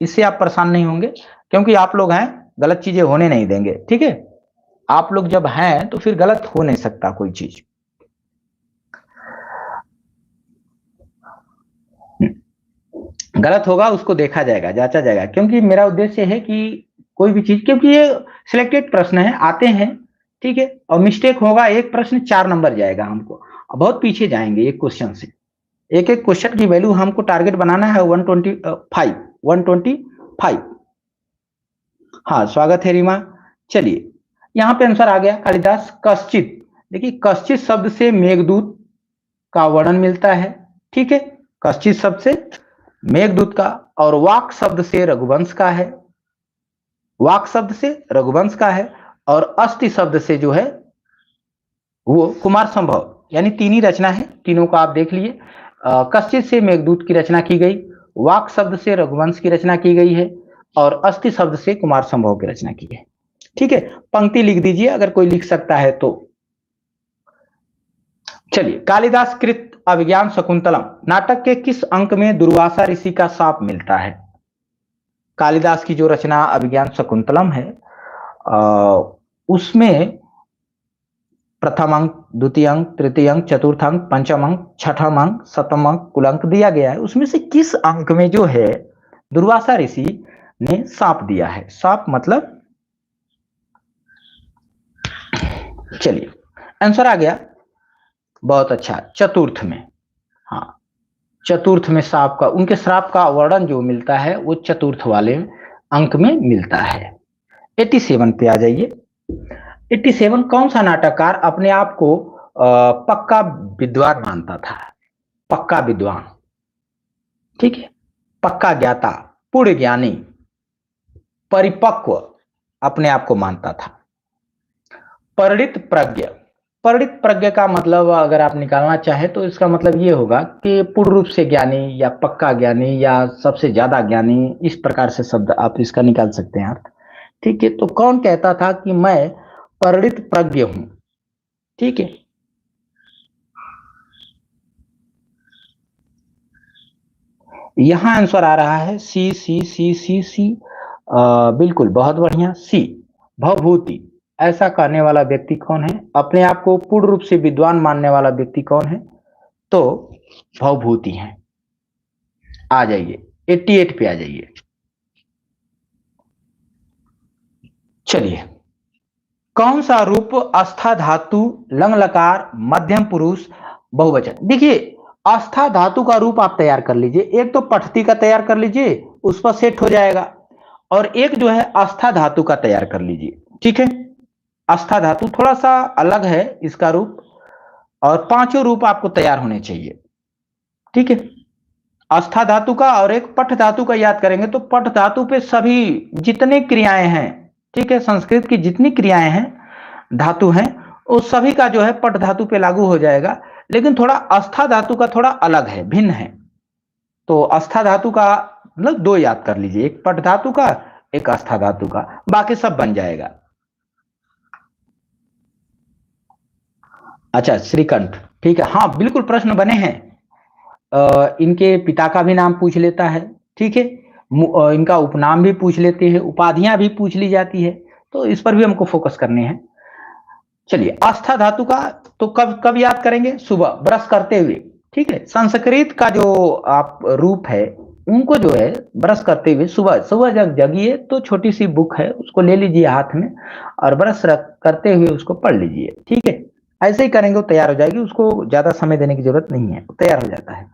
इससे आप परेशान नहीं होंगे, क्योंकि आप लोग हैं, गलत चीजें होने नहीं देंगे, ठीक है। आप लोग जब हैं तो फिर गलत हो नहीं सकता कोई चीज। गलत होगा उसको देखा जाएगा, जांचा जाएगा, क्योंकि मेरा उद्देश्य है कि कोई भी चीज, क्योंकि ये सिलेक्टेड प्रश्न है, आते हैं, ठीक है, और मिस्टेक होगा, एक प्रश्न 4 नंबर जाएगा हमको, बहुत पीछे जाएंगे एक क्वेश्चन से। एक एक क्वेश्चन की वैल्यू हमको टारगेट बनाना है 125। हाँ स्वागत है रीमा। चलिए यहाँ पे आंसर आ गया कालिदास कश्चित। देखिए कश्चित शब्द से मेघदूत का वर्णन मिलता है, ठीक है, कश्चित शब्द से मेघदूत का, और वाक शब्द से रघुवंश का है, वाक शब्द से रघुवंश का है, और अस्थि शब्द से जो है वो कुमार संभव, यानी तीन ही रचना है, तीनों को आप देख लिए। कश्चित से मेघदूत की रचना की गई, वाक शब्द से रघुवंश की रचना की गई है, और अस्थि शब्द से कुमार संभव की रचना की गई। ठीक है, पंक्ति लिख दीजिए अगर कोई लिख सकता है तो। चलिए, कालिदास कृत अभिज्ञान शकुंतलम नाटक के किस अंक में दुर्वासा ऋषि का शाप मिलता है? कालिदास की जो रचना अभिज्ञान शकुंतलम है उसमें प्रथम अंक, द्वितीय अंक, तृतीय अंक, चतुर्थ अंक, पंचम अंक, छठम अंक, सप्तम अंक, कुल अंक दिया गया है। उसमें से किस अंक में जो है दुर्वासा ऋषि ने शाप दिया है? शाप मतलब, चलिए आंसर आ गया, बहुत अच्छा, चतुर्थ में। हाँ, चतुर्थ में शाप का, उनके श्राप का वर्णन जो मिलता है वो चतुर्थ वाले अंक में मिलता है। 87 पे आ जाइए। 87, कौन सा नाटककार अपने आप को पक्का विद्वान मानता था? पक्का विद्वान, ठीक है, पक्का ज्ञाता, पूर्ण ज्ञानी, परिपक्व अपने आप को मानता था। परिणित प्रज्ञ, परिणित प्रज्ञ का मतलब अगर आप निकालना चाहे तो इसका मतलब ये होगा कि पूर्ण रूप से ज्ञानी या पक्का ज्ञानी या सबसे ज्यादा ज्ञानी, इस प्रकार से शब्द आप इसका निकाल सकते हैं अर्थ। ठीक है, तो कौन कहता था कि मैं परिणित प्रज्ञ हूं? ठीक है, यहां आंसर आ रहा है सी सी सी सी सी। बिल्कुल, बहुत बढ़िया, सी, भवभूति। ऐसा कहने वाला व्यक्ति कौन है? अपने आप को पूर्ण रूप से विद्वान मानने वाला व्यक्ति कौन है? तो भवभूति है। आ जाइए 88 पे आ जाइए। चलिए, कौन सा रूप आस्था धातु लंग लकार मध्यम पुरुष बहुवचन? देखिए, आस्था धातु का रूप आप तैयार कर लीजिए। एक तो पठती का तैयार कर लीजिए, उस पर सेट हो जाएगा, और एक जो है आस्था धातु का तैयार कर लीजिए। ठीक है, आस्था धातु थोड़ा सा अलग है इसका रूप, और पांचों रूप आपको तैयार होने चाहिए। ठीक है, आस्था धातु का और एक पठ धातु का याद करेंगे तो पठ धातु पे सभी जितने क्रियाएं हैं, ठीक है, संस्कृत की जितनी क्रियाएं हैं, धातु हैं, उस सभी का जो है पठ धातु पे लागू हो जाएगा। लेकिन थोड़ा आस्था धातु का थोड़ा अलग है, भिन्न है। तो आस्था धातु का मतलब दो याद कर लीजिए, एक पठ धातु का, एक आस्था धातु का, बाकी सब बन जाएगा। अच्छा, श्रीकंठ, ठीक है, हाँ बिल्कुल प्रश्न बने हैं। इनके पिता का भी नाम पूछ लेता है, ठीक है, इनका उपनाम भी पूछ लेते हैं, उपाधियां भी पूछ ली जाती है, तो इस पर भी हमको फोकस करने हैं। चलिए, आस्था धातु का तो कब कब याद करेंगे? सुबह ब्रश करते हुए। ठीक है, संस्कृत का जो आप रूप है उनको जो है ब्रश करते हुए, सुबह सुबह जब जगिए तो छोटी सी बुक है उसको ले लीजिए हाथ में, और ब्रश करते हुए उसको पढ़ लीजिए। ठीक है, ऐसे ही करेंगे वो तैयार हो जाएगी, उसको ज्यादा समय देने की जरूरत नहीं है, तैयार हो जाता है।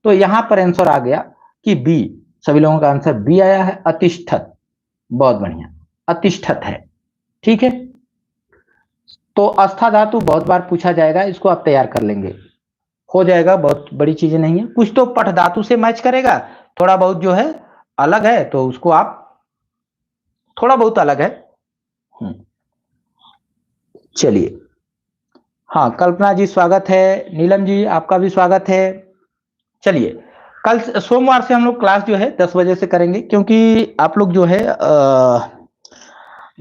तो यहां पर आंसर आ गया कि बी, सभी लोगों का आंसर बी आया है, अतिष्ठत। बहुत बढ़िया, अतिष्ठत है। ठीक है, तो आस्था धातु बहुत बार पूछा जाएगा, इसको आप तैयार कर लेंगे, हो जाएगा, बहुत बड़ी चीजें नहीं है। कुछ तो पठ धातु से मैच करेगा, थोड़ा बहुत जो है अलग है तो उसको आप, थोड़ा बहुत अलग है। चलिए, हाँ कल्पना जी स्वागत है, नीलम जी आपका भी स्वागत है। चलिए, कल सोमवार से हम लोग क्लास जो है 10 बजे से करेंगे, क्योंकि आप लोग जो है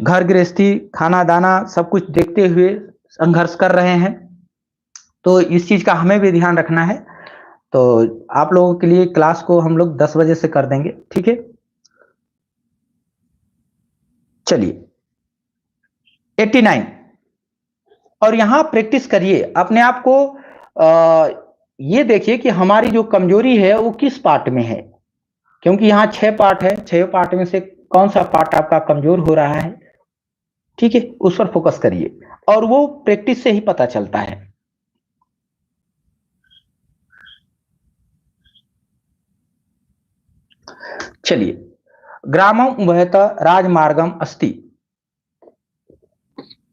घर गृहस्थी खाना दाना सब कुछ देखते हुए संघर्ष कर रहे हैं, तो इस चीज का हमें भी ध्यान रखना है। तो आप लोगों के लिए क्लास को हम लोग 10 बजे से कर देंगे, ठीक है। चलिए, 89, और यहां प्रैक्टिस करिए अपने आप को। ये देखिए कि हमारी जो कमजोरी है वो किस पार्ट में है, क्योंकि यहाँ 6 पार्ट है, 6 पार्ट में से कौन सा पार्ट आपका कमजोर हो रहा है, ठीक है, उस पर फोकस करिए, और वो प्रैक्टिस से ही पता चलता है। चलिए, ग्रामम उभयतः राजमार्गम अस्ति,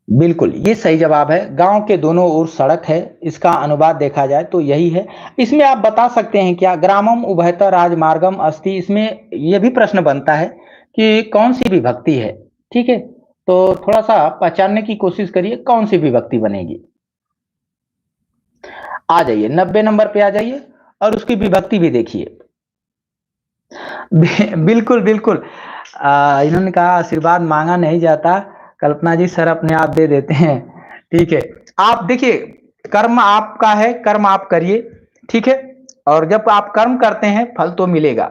बिल्कुल ये सही जवाब है। गांव के दोनों ओर सड़क है, इसका अनुवाद देखा जाए तो यही है। इसमें आप बता सकते हैं क्या, ग्रामम उभयतः राजमार्गम अस्ति, इसमें यह भी प्रश्न बनता है कि कौन सी विभक्ति है। ठीक है, तो थोड़ा सा पहचानने की कोशिश करिए कौन सी विभक्ति बनेगी। आ जाइए 90 नंबर पे आ जाइए और उसकी विभक्ति भी देखिए। बिल्कुल बिल्कुल, इन्होंने कहा आशीर्वाद मांगा नहीं जाता, कल्पना जी सर अपने आप दे देते हैं। ठीक है, आप देखिए कर्म आपका है, कर्म आप करिए। ठीक है, और जब आप कर्म करते हैं फल तो मिलेगा,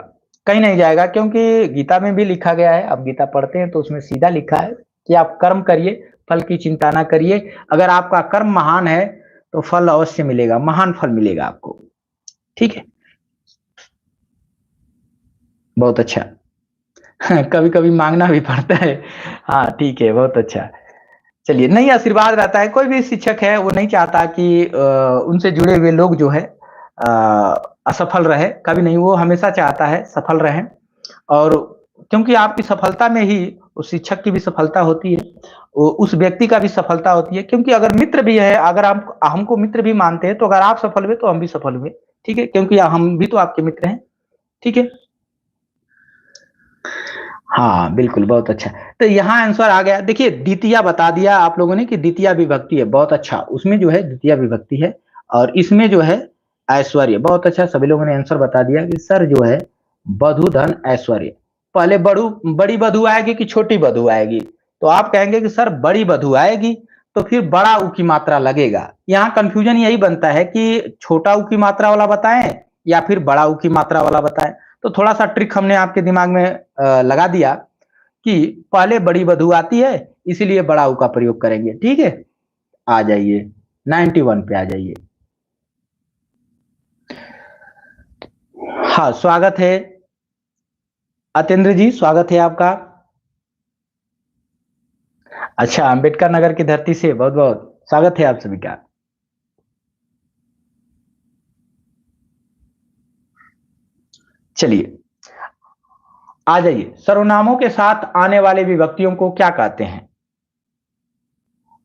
कहीं नहीं जाएगा, क्योंकि गीता में भी लिखा गया है, आप गीता पढ़ते हैं तो उसमें सीधा लिखा है कि आप कर्म करिए, फल की चिंता ना करिए। अगर आपका कर्म महान है तो फल अवश्य मिलेगा, महान फल मिलेगा आपको। ठीक है, बहुत अच्छा। कभी कभी मांगना भी पड़ता है। हाँ ठीक है, बहुत अच्छा। चलिए, नहीं आशीर्वाद रहता है, कोई भी शिक्षक है वो नहीं चाहता कि उनसे जुड़े हुए लोग जो है अ, असफल रहे, कभी नहीं, वो हमेशा चाहता है सफल रहें। और क्योंकि आपकी सफलता में ही उस शिक्षक की भी सफलता होती है, उस व्यक्ति का भी सफलता होती है, क्योंकि अगर मित्र भी है, अगर आप हमको मित्र भी मानते हैं तो अगर आप सफल हुए तो हम भी सफल हुए। ठीक है, क्योंकि हम भी तो आपके मित्र हैं। ठीक है, हाँ बिल्कुल, बहुत अच्छा। तो यहाँ आंसर आ गया, देखिए द्वितीया बता दिया आप लोगों ने कि द्वितीया विभक्ति है, बहुत अच्छा, उसमें जो है द्वितीया विभक्ति है। और इसमें जो है ऐश्वर्य, बहुत अच्छा, सभी लोगों ने आंसर बता दिया कि सर जो है वधु धन ऐश्वर्य। पहले बड़ी वधु आएगी कि छोटी वधु आएगी, तो आप कहेंगे कि सर बड़ी वधु आएगी, तो फिर बड़ा ऊ की मात्रा लगेगा। यहाँ कंफ्यूजन यही बनता है कि छोटा ऊ की मात्रा वाला बताएं या फिर बड़ा ऊ की मात्रा वाला बताएं। तो थोड़ा सा ट्रिक हमने आपके दिमाग में लगा दिया कि पहले बड़ी वधु आती है, इसीलिए बड़ा ऊ का प्रयोग करेंगे। ठीक है, आ जाइए 91 पे आ जाइए। हाँ स्वागत है अतेंद्र जी, स्वागत है आपका। अच्छा, अंबेडकर नगर की धरती से बहुत बहुत स्वागत है आप सभी का। चलिए आ जाइए, सर्वनामों के साथ आने वाले विभक्तियों को क्या कहते हैं।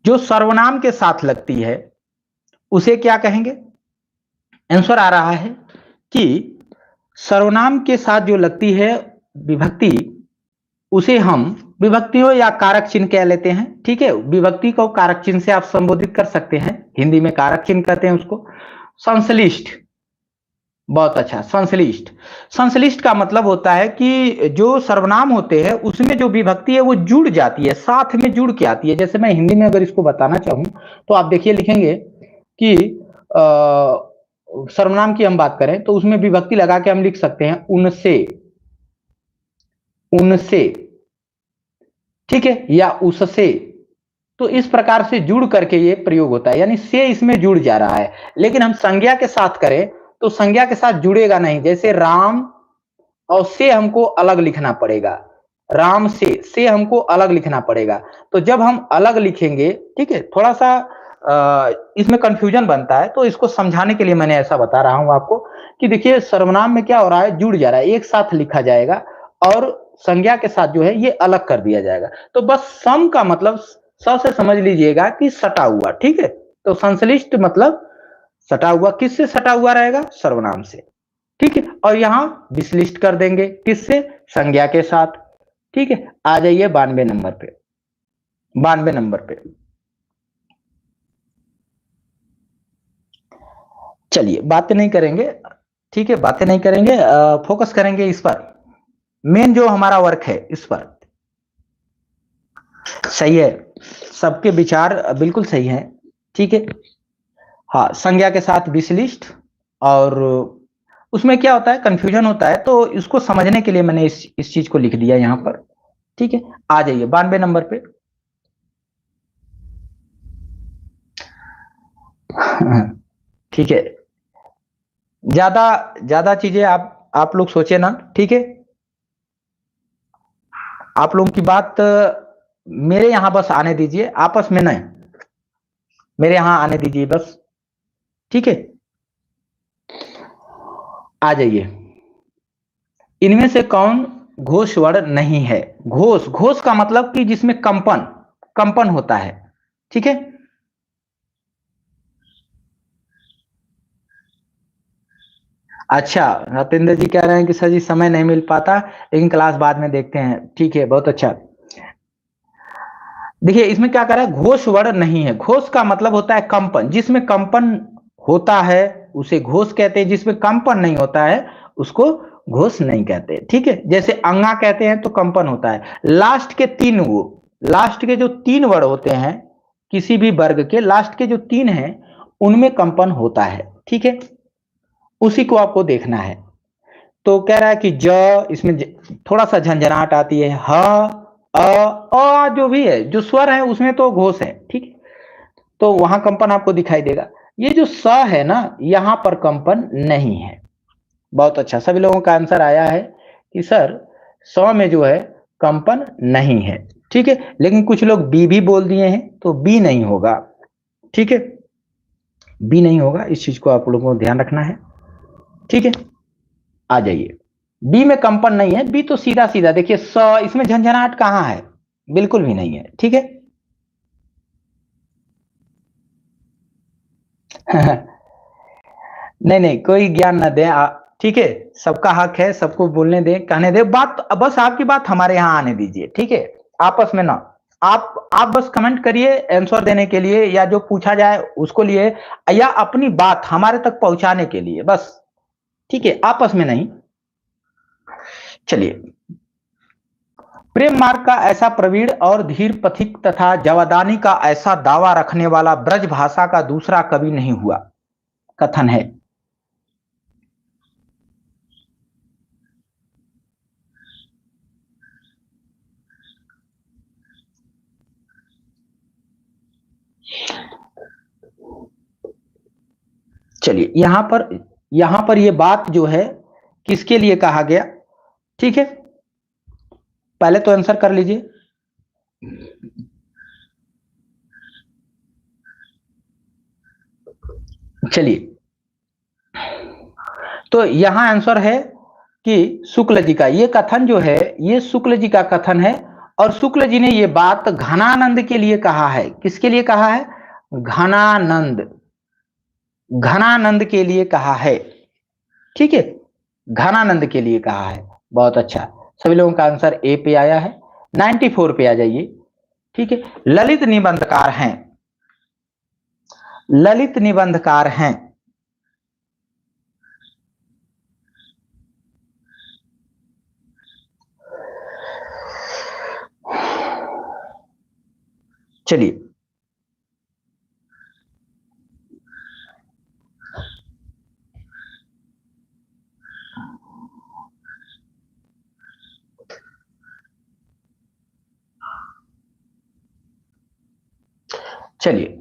जो सर्वनाम के साथ लगती है उसे क्या कहेंगे। आंसर आ रहा है कि सर्वनाम के साथ जो लगती है विभक्ति, उसे हम विभक्तियों या कारक चिन्ह कह लेते हैं। ठीक है, विभक्ति को कारक चिन्ह से आप संबोधित कर सकते हैं, हिंदी में कारक चिन्ह कहते हैं उसको। संश्लिष्ट, बहुत अच्छा, संश्लिष्ट। संश्लिष्ट का मतलब होता है कि जो सर्वनाम होते हैं उसमें जो विभक्ति है वो जुड़ जाती है, साथ में जुड़ के आती है। जैसे मैं हिंदी में अगर इसको बताना चाहूं तो आप देखिए लिखेंगे कि सर्वनाम की हम बात करें तो उसमें विभक्ति लगा के हम लिख सकते हैं उनसे, उनसे। ठीक है, या उससे। तो इस प्रकार से जुड़ करके ये प्रयोग होता है, यानी से इसमें जुड़ जा रहा है। लेकिन हम संज्ञा के साथ करें तो संज्ञा के साथ जुड़ेगा नहीं, जैसे राम और से हमको अलग लिखना पड़ेगा, राम से हमको अलग लिखना पड़ेगा। तो जब हम अलग लिखेंगे, ठीक है, थोड़ा सा इसमें कंफ्यूजन बनता है, तो इसको समझाने के लिए मैंने ऐसा बता रहा हूं आपको कि देखिए सर्वनाम में क्या हो रहा है, जुड़ जा रहा है, एक साथ लिखा जाएगा और संज्ञा के साथ जो है ये अलग कर दिया जाएगा। तो बस सम का मतलब स से समझ लीजिएगा कि सटा हुआ। ठीक है, तो संश्लिष्ट मतलब सटा हुआ, किससे सटा हुआ रहेगा, सर्वनाम से। ठीक है, और यहां विश्लिष्ट कर देंगे किससे, संज्ञा के साथ। ठीक है, आ जाइए 92 नंबर पे, 92 नंबर पे। चलिए बातें नहीं करेंगे, ठीक है, बातें नहीं करेंगे, फोकस करेंगे इस पर, मेन जो हमारा वर्क है इस पर। सही है, सबके विचार बिल्कुल सही हैं। ठीक है, हाँ संज्ञा के साथ विश्लिष्ट, और उसमें क्या होता है, कंफ्यूजन होता है, तो इसको समझने के लिए मैंने इस चीज को लिख दिया यहां पर। ठीक है, आ जाइए 92 नंबर पे। ठीक है, ज्यादा ज्यादा चीजें आप लोग सोचे ना। ठीक है, आप लोगों की बात मेरे यहां बस आने दीजिए, आपस में नहीं, मेरे यहां आने दीजिए बस। ठीक है, आ जाइए, इनमें से कौन घोष वर्ण नहीं है। घोष, घोष का मतलब कि जिसमें कंपन, कंपन होता है, ठीक है। अच्छा, सत्येंद्र जी कह रहे हैं कि सर जी समय नहीं मिल पाता, लेकिन क्लास बाद में देखते हैं, ठीक है, बहुत अच्छा। देखिए इसमें क्या कर रहा है, घोष वर्ण नहीं है। घोष का मतलब होता है कंपन, जिसमें कंपन होता है उसे घोष कहते हैं, जिसमें कंपन नहीं होता है उसको घोष नहीं कहते, ठीक है। जैसे अंगा कहते हैं तो कंपन होता है। लास्ट के तीन, वो लास्ट के जो तीन वर्ड होते हैं किसी भी वर्ग के, लास्ट के जो तीन हैं उनमें कंपन होता है, ठीक है। उसी को आपको देखना है। तो कह रहा है कि ज, इसमें थोड़ा सा झंझनाहट आती है। ह, अ जो भी है, जो स्वर है उसमें तो घोष है, ठीक है, तो वहां कंपन आपको दिखाई देगा। ये जो स है ना, यहां पर कंपन नहीं है। बहुत अच्छा, सभी लोगों का आंसर आया है कि सर स में जो है कंपन नहीं है, ठीक है। लेकिन कुछ लोग बी भी बोल दिए हैं, तो बी नहीं होगा, ठीक है, बी नहीं होगा, इस चीज को आप लोगों को ध्यान रखना है, ठीक है। आ जाइए, बी में कंपन नहीं है, बी तो सीधा सीधा देखिए स, इसमें झंझनाहट कहां है, बिल्कुल भी नहीं है, ठीक है। नहीं नहीं, कोई ज्ञान ना दे, ठीक है, सबका हक है, सबको बोलने दें, कहने दें बात, बस आपकी बात हमारे यहाँ आने दीजिए, ठीक है, आपस में ना। आप बस कमेंट करिए आंसर देने के लिए, या जो पूछा जाए उसको लिए, या अपनी बात हमारे तक पहुंचाने के लिए, बस, ठीक है, आपस में नहीं। चलिए, प्रेम मार्ग का ऐसा प्रवीण और धीर पथिक तथा जवादानी का ऐसा दावा रखने वाला ब्रज भाषा का दूसरा कवि नहीं हुआ, कथन है। चलिए, यहां पर ये बात जो है किसके लिए कहा गया, ठीक है, पहले तो आंसर कर लीजिए। चलिए, तो यहां आंसर है कि शुक्ल जी का ये कथन जो है, ये शुक्ल जी का कथन है, और शुक्ल जी ने ये बात घनानंद के लिए कहा है। किसके लिए कहा है? घनानंद, घनानंद के लिए कहा है, ठीक है, घनानंद के लिए कहा है। बहुत अच्छा, सभी लोगों का आंसर ए पे आया है। 94 पे आ जाइए, ठीक है। ललित निबंधकार हैं, ललित निबंधकार हैं। चलिए, चलिए,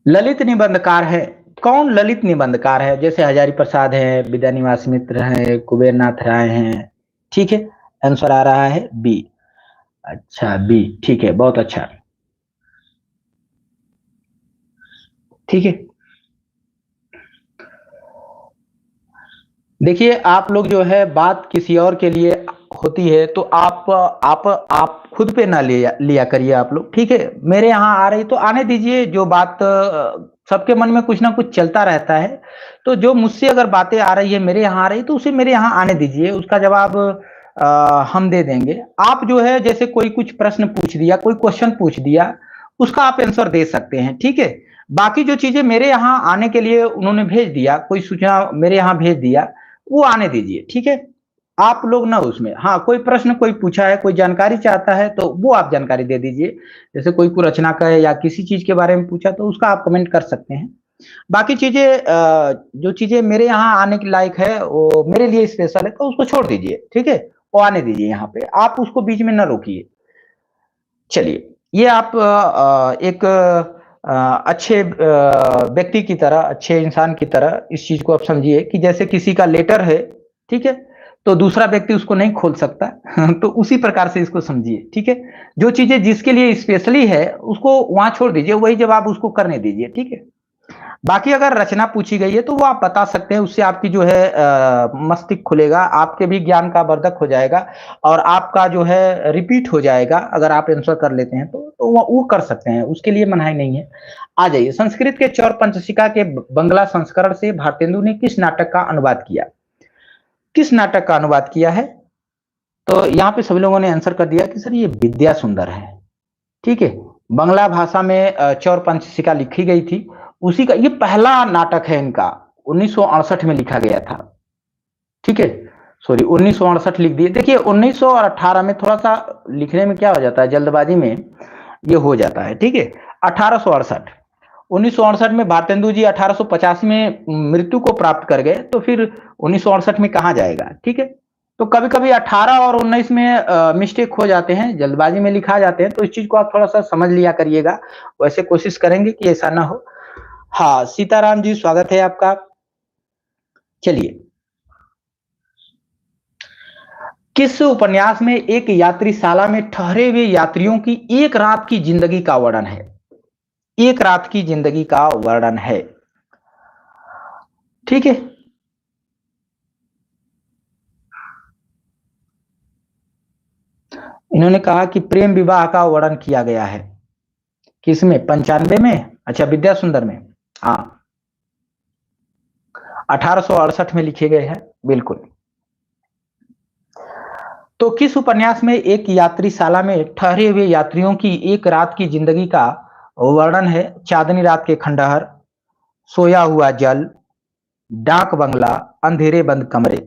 ललित निबंधकार है। कौन ललित निबंधकार है? जैसे हजारी प्रसाद है, विद्यानिवास मित्र है, कुबेरनाथ राय हैं, ठीक है। आंसर आ रहा है बी। अच्छा, बी, ठीक है, बहुत अच्छा, ठीक है। देखिए, आप लोग जो है बात किसी और के लिए होती है तो आप खुद पे ना लिया करिए आप लोग, ठीक है। मेरे यहाँ आ रही तो आने दीजिए, जो बात सबके मन में कुछ ना कुछ चलता रहता है, तो जो मुझसे अगर बातें आ रही है मेरे यहाँ आ रही, तो उसे मेरे यहाँ आने दीजिए, उसका जवाब हम दे देंगे। आप जो है जैसे कोई कुछ प्रश्न पूछ दिया, कोई क्वेश्चन पूछ दिया, उसका आप आंसर दे सकते हैं, ठीक है। बाकी जो चीजें मेरे यहाँ आने के लिए उन्होंने भेज दिया, कोई सूचना मेरे यहाँ भेज दिया, वो आने दीजिए, ठीक है। आप लोग ना उसमें, हाँ, कोई प्रश्न कोई पूछा है, कोई जानकारी चाहता है तो वो आप जानकारी दे दीजिए। जैसे कोई कुरचना का है या किसी चीज के बारे में पूछा तो उसका आप कमेंट कर सकते हैं। बाकी चीजें जो चीजें मेरे यहाँ आने के लायक है, वो मेरे लिए स्पेशल है, तो उसको छोड़ दीजिए, ठीक है, वो आने दीजिए यहाँ पे, आप उसको बीच में ना रोकिए। चलिए, ये आप एक अच्छे व्यक्ति की तरह, अच्छे इंसान की तरह इस चीज को आप समझिए कि जैसे किसी का लेटर है, ठीक है, तो दूसरा व्यक्ति उसको नहीं खोल सकता। तो उसी प्रकार से इसको समझिए, ठीक है। जो चीजें जिसके लिए स्पेशली है उसको वहां छोड़ दीजिए, वही जवाब उसको करने दीजिए, ठीक है। बाकी अगर रचना पूछी गई है तो वो आप बता सकते हैं, उससे आपकी जो है मस्तिष्क खुलेगा, आपके भी ज्ञान का वर्धक हो जाएगा और आपका जो है रिपीट हो जाएगा। अगर आप आंसर कर लेते हैं तो वो कर सकते हैं, उसके लिए मनाही नहीं है। आ जाइए, संस्कृत के चौर पंचशिका के बंगला संस्करण से भारतेंदु ने किस नाटक का अनुवाद किया? किस नाटक का अनुवाद किया है? तो यहाँ पे सभी लोगों ने आंसर कर दिया कि सर ये विद्या सुंदर है। ठीक है, बंगला भाषा में चौर पंचशिका लिखी गई थी, उसी का ये पहला नाटक है इनका, 1968 में लिखा गया था। ठीक है, सॉरी 1968 लिख दिए। देखिए 1900 और 18 में थोड़ा सा लिखने में क्या हो जाता है, जल्दबाजी में ये हो जाता है। ठीक है, 1868, 1968 में भारतेंदु जी 1850 में मृत्यु को प्राप्त कर गए, तो फिर 1968 में कहा जाएगा। ठीक है, तो कभी कभी 18 और 19 में मिस्टेक हो जाते हैं, जल्दबाजी में लिखा जाते हैं, तो इस चीज को आप थोड़ा सा समझ लिया करिएगा। वैसे कोशिश करेंगे कि ऐसा ना हो। हाँ, सीताराम जी स्वागत है आपका। चलिए, किस उपन्यास में एक यात्रीशाला में ठहरे हुए यात्रियों की एक रात की जिंदगी का वर्णन है? एक रात की जिंदगी का वर्णन है। ठीक है, इन्होंने कहा कि प्रेम विवाह का वर्णन किया गया है। किसमें? 95 में? अच्छा, विद्या सुंदर में। हाँ, 1868 में लिखे गए हैं, बिल्कुल। तो किस उपन्यास में एक यात्रीशाला में ठहरे हुए यात्रियों की एक रात की जिंदगी का वर्णन है? चांदनी रात के खंडहर, सोया हुआ जल, डाक बंगला, अंधेरे बंद कमरे।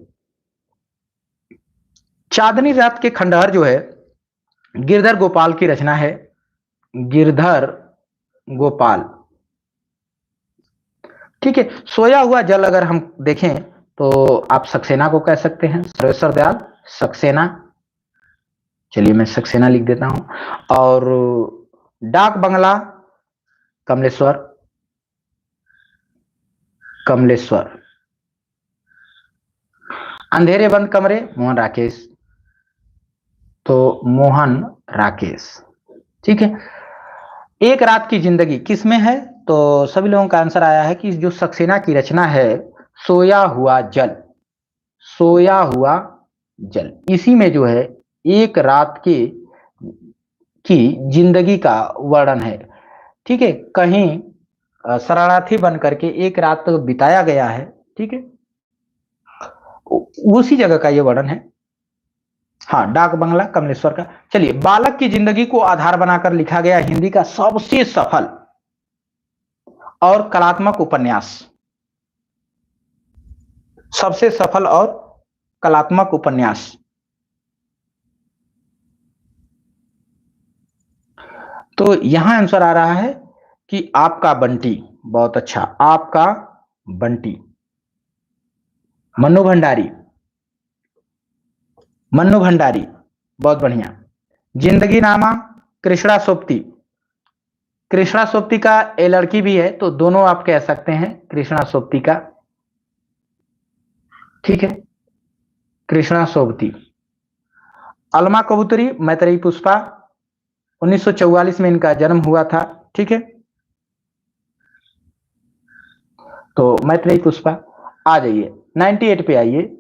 चांदनी रात के खंडहर जो है गिरधर गोपाल की रचना है, गिरधर गोपाल। ठीक है, सोया हुआ जल अगर हम देखें तो आप सक्सेना को कह सकते हैं, सर्वेश्वर दयाल सक्सेना। चलिए मैं सक्सेना लिख देता हूं। और डाक बंगला कमलेश्वर, कमलेश्वर। अंधेरे बंद कमरे मोहन राकेश, तो मोहन राकेश। ठीक है, एक रात की जिंदगी किसमें है? तो सभी लोगों का आंसर आया है कि जो सक्सेना की रचना है सोया हुआ जल, सोया हुआ जल, इसी में जो है एक रात की जिंदगी का वर्णन है। ठीक है, कहीं शरणार्थी बन करके एक रात बिताया गया है। ठीक है, उसी जगह का ये वर्णन है। हाँ, डाक बंगला कमलेश्वर का। चलिए, बालक की जिंदगी को आधार बनाकर लिखा गया हिंदी का सबसे सफल और कलात्मक उपन्यास, सबसे सफल और कलात्मक उपन्यास। तो यहां आंसर आ रहा है कि आपका बंटी। बहुत अच्छा, आपका बंटी। मन्नू भंडारी, मन्नू भंडारी, बहुत बढ़िया। जिंदगी नामा कृष्णा सोप्ती, कृष्णा सोप्ती का ए लड़की भी है, तो दोनों आप कह सकते हैं कृष्णा सोप्ती का। ठीक है, कृष्णा सोप्ती। अलमा कबूतरी मैत्रेयी पुष्पा, 1944 में इनका जन्म हुआ था। ठीक है, तो मैत्रेयी पुष्पा। आ जाइए 98 पे आइए।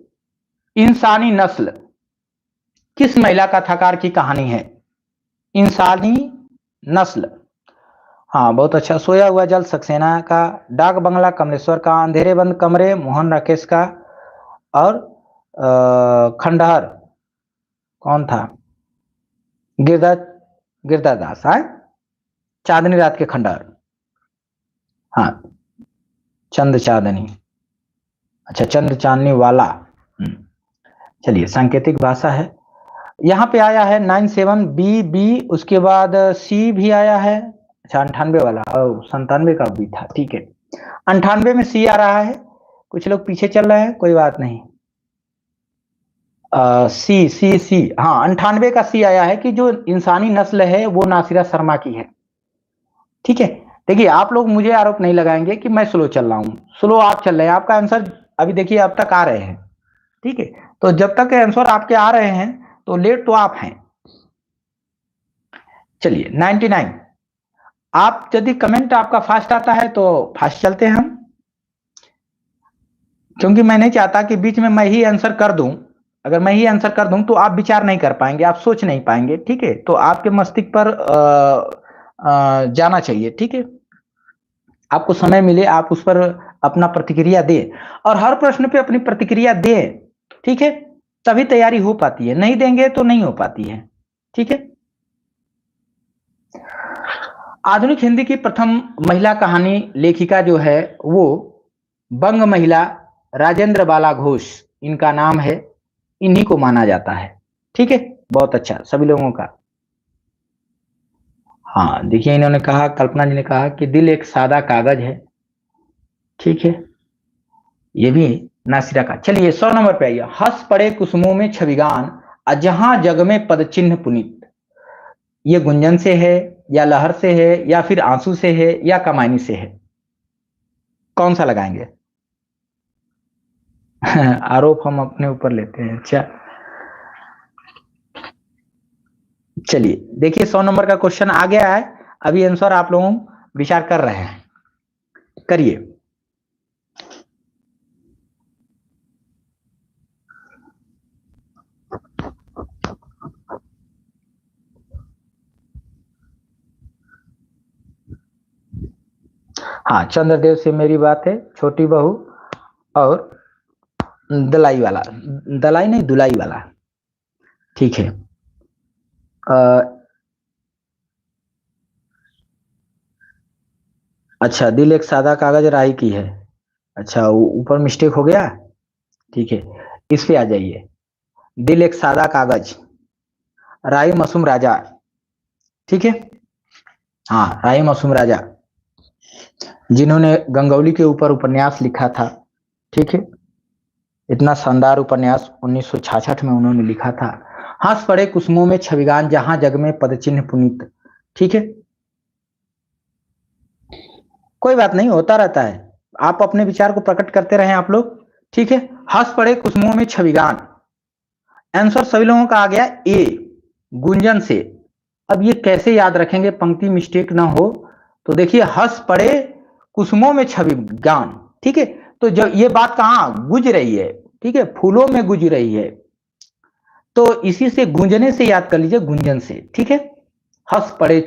इंसानी नस्ल किस महिला कथाकार की कहानी है? इंसानी नस्ल। हाँ, बहुत अच्छा। सोया हुआ जल सक्सेना का, डाक बंगला कमलेश्वर का, अंधेरे बंद कमरे मोहन राकेश का, और खंडहर कौन था? गिरधर, गिरधर दास है। चांदनी रात के खंडहर, हाँ, चंद चांदनी। अच्छा, चंद चांदनी वाला। चलिए, सांकेतिक भाषा है। यहाँ पे आया है 97 बी बी, उसके बाद सी भी आया है। अच्छा, 98 वाला और 97 का भी था। ठीक है, 98 में सी आ रहा है, कुछ लोग पीछे चल रहे हैं, कोई बात नहीं। सी सी सी, हाँ, 98 का सी आया है कि जो इंसानी नस्ल है वो नासिरा शर्मा की है। ठीक है, देखिए आप लोग मुझे आरोप नहीं लगाएंगे कि मैं स्लो चल रहा हूं, स्लो आप चल रहे हैं, आपका आंसर अभी देखिए अब तक आ रहे हैं। ठीक है, तो जब तक आंसर आपके आ रहे हैं तो लेट तो आप हैं। चलिए 99, आप यदि कमेंट आपका फास्ट आता है तो फास्ट चलते हैं हम, क्योंकि मैं नहीं चाहता कि बीच में मैं ही आंसर कर दूं। अगर मैं ही आंसर कर दूं तो आप विचार नहीं कर पाएंगे, आप सोच नहीं पाएंगे, ठीक है। तो आपके मस्तिष्क पर जाना चाहिए, ठीक है। आपको समय मिले आप उस पर अपना प्रतिक्रिया दें, और हर प्रश्न पे अपनी प्रतिक्रिया दें, ठीक है। तभी तैयारी हो पाती है, नहीं देंगे तो नहीं हो पाती है, ठीक है। आधुनिक हिंदी की प्रथम महिला कहानी लेखिका जो है वो बंग महिला राजेंद्र बाला घोष इनका नाम है, इन्हीं को माना जाता है, ठीक है। बहुत अच्छा सभी लोगों का। हाँ देखिए, इन्होंने कहा, कल्पना जी ने कहा कि दिल एक सादा कागज है, ठीक है। ये भी नासिरा का। चलिए 100 नंबर पे आइए। हंस पड़े कुसुमों में छविगान, अजहां जग में पद चिन्ह पुनीत। ये गुंजन से है, या लहर से है, या फिर आंसू से है, या कमानी से है? कौन सा लगाएंगे? आरोप हम अपने ऊपर लेते हैं, अच्छा। चलिए देखिए 100 नंबर का क्वेश्चन आ गया है, अभी आंसर आप लोगों विचार कर रहे हैं, करिए। हाँ, चंद्रदेव से मेरी बात है, छोटी बहू और दलाई वाला, दलाई नहीं दुलाई वाला, ठीक है। अच्छा, दिल एक सादा कागज राही की है, अच्छा ऊपर मिस्टेक हो गया, ठीक है। इस पे आ जाइए। दिल एक सादा कागज, राही मासूम राजा, ठीक है। हाँ, राही मासूम राजा, जिन्होंने गंगौली के ऊपर उपन्यास लिखा था, ठीक है। इतना शानदार उपन्यास 1966 में उन्होंने लिखा था। हंस पड़े कुसुमों में छविगान, जहां जग में पदचिन्ह पुनीत, ठीक है। कोई बात नहीं, होता रहता है, आप अपने विचार को प्रकट करते रहें आप लोग, ठीक है। हंस पड़े कुसुमों में छविगान, आंसर सभी लोगों का आ गया ए, गुंजन से। अब ये कैसे याद रखेंगे, पंक्ति मिस्टेक ना हो, तो देखिए हंस पड़े कुसुमों में छविगान, ठीक है। तो जो ये बात कहां गुज रही है, ठीक है, फूलों में गुज रही है, तो इसी से गूंजने से याद कर लीजिए, गुंजन से, ठीक है। हंस पड़े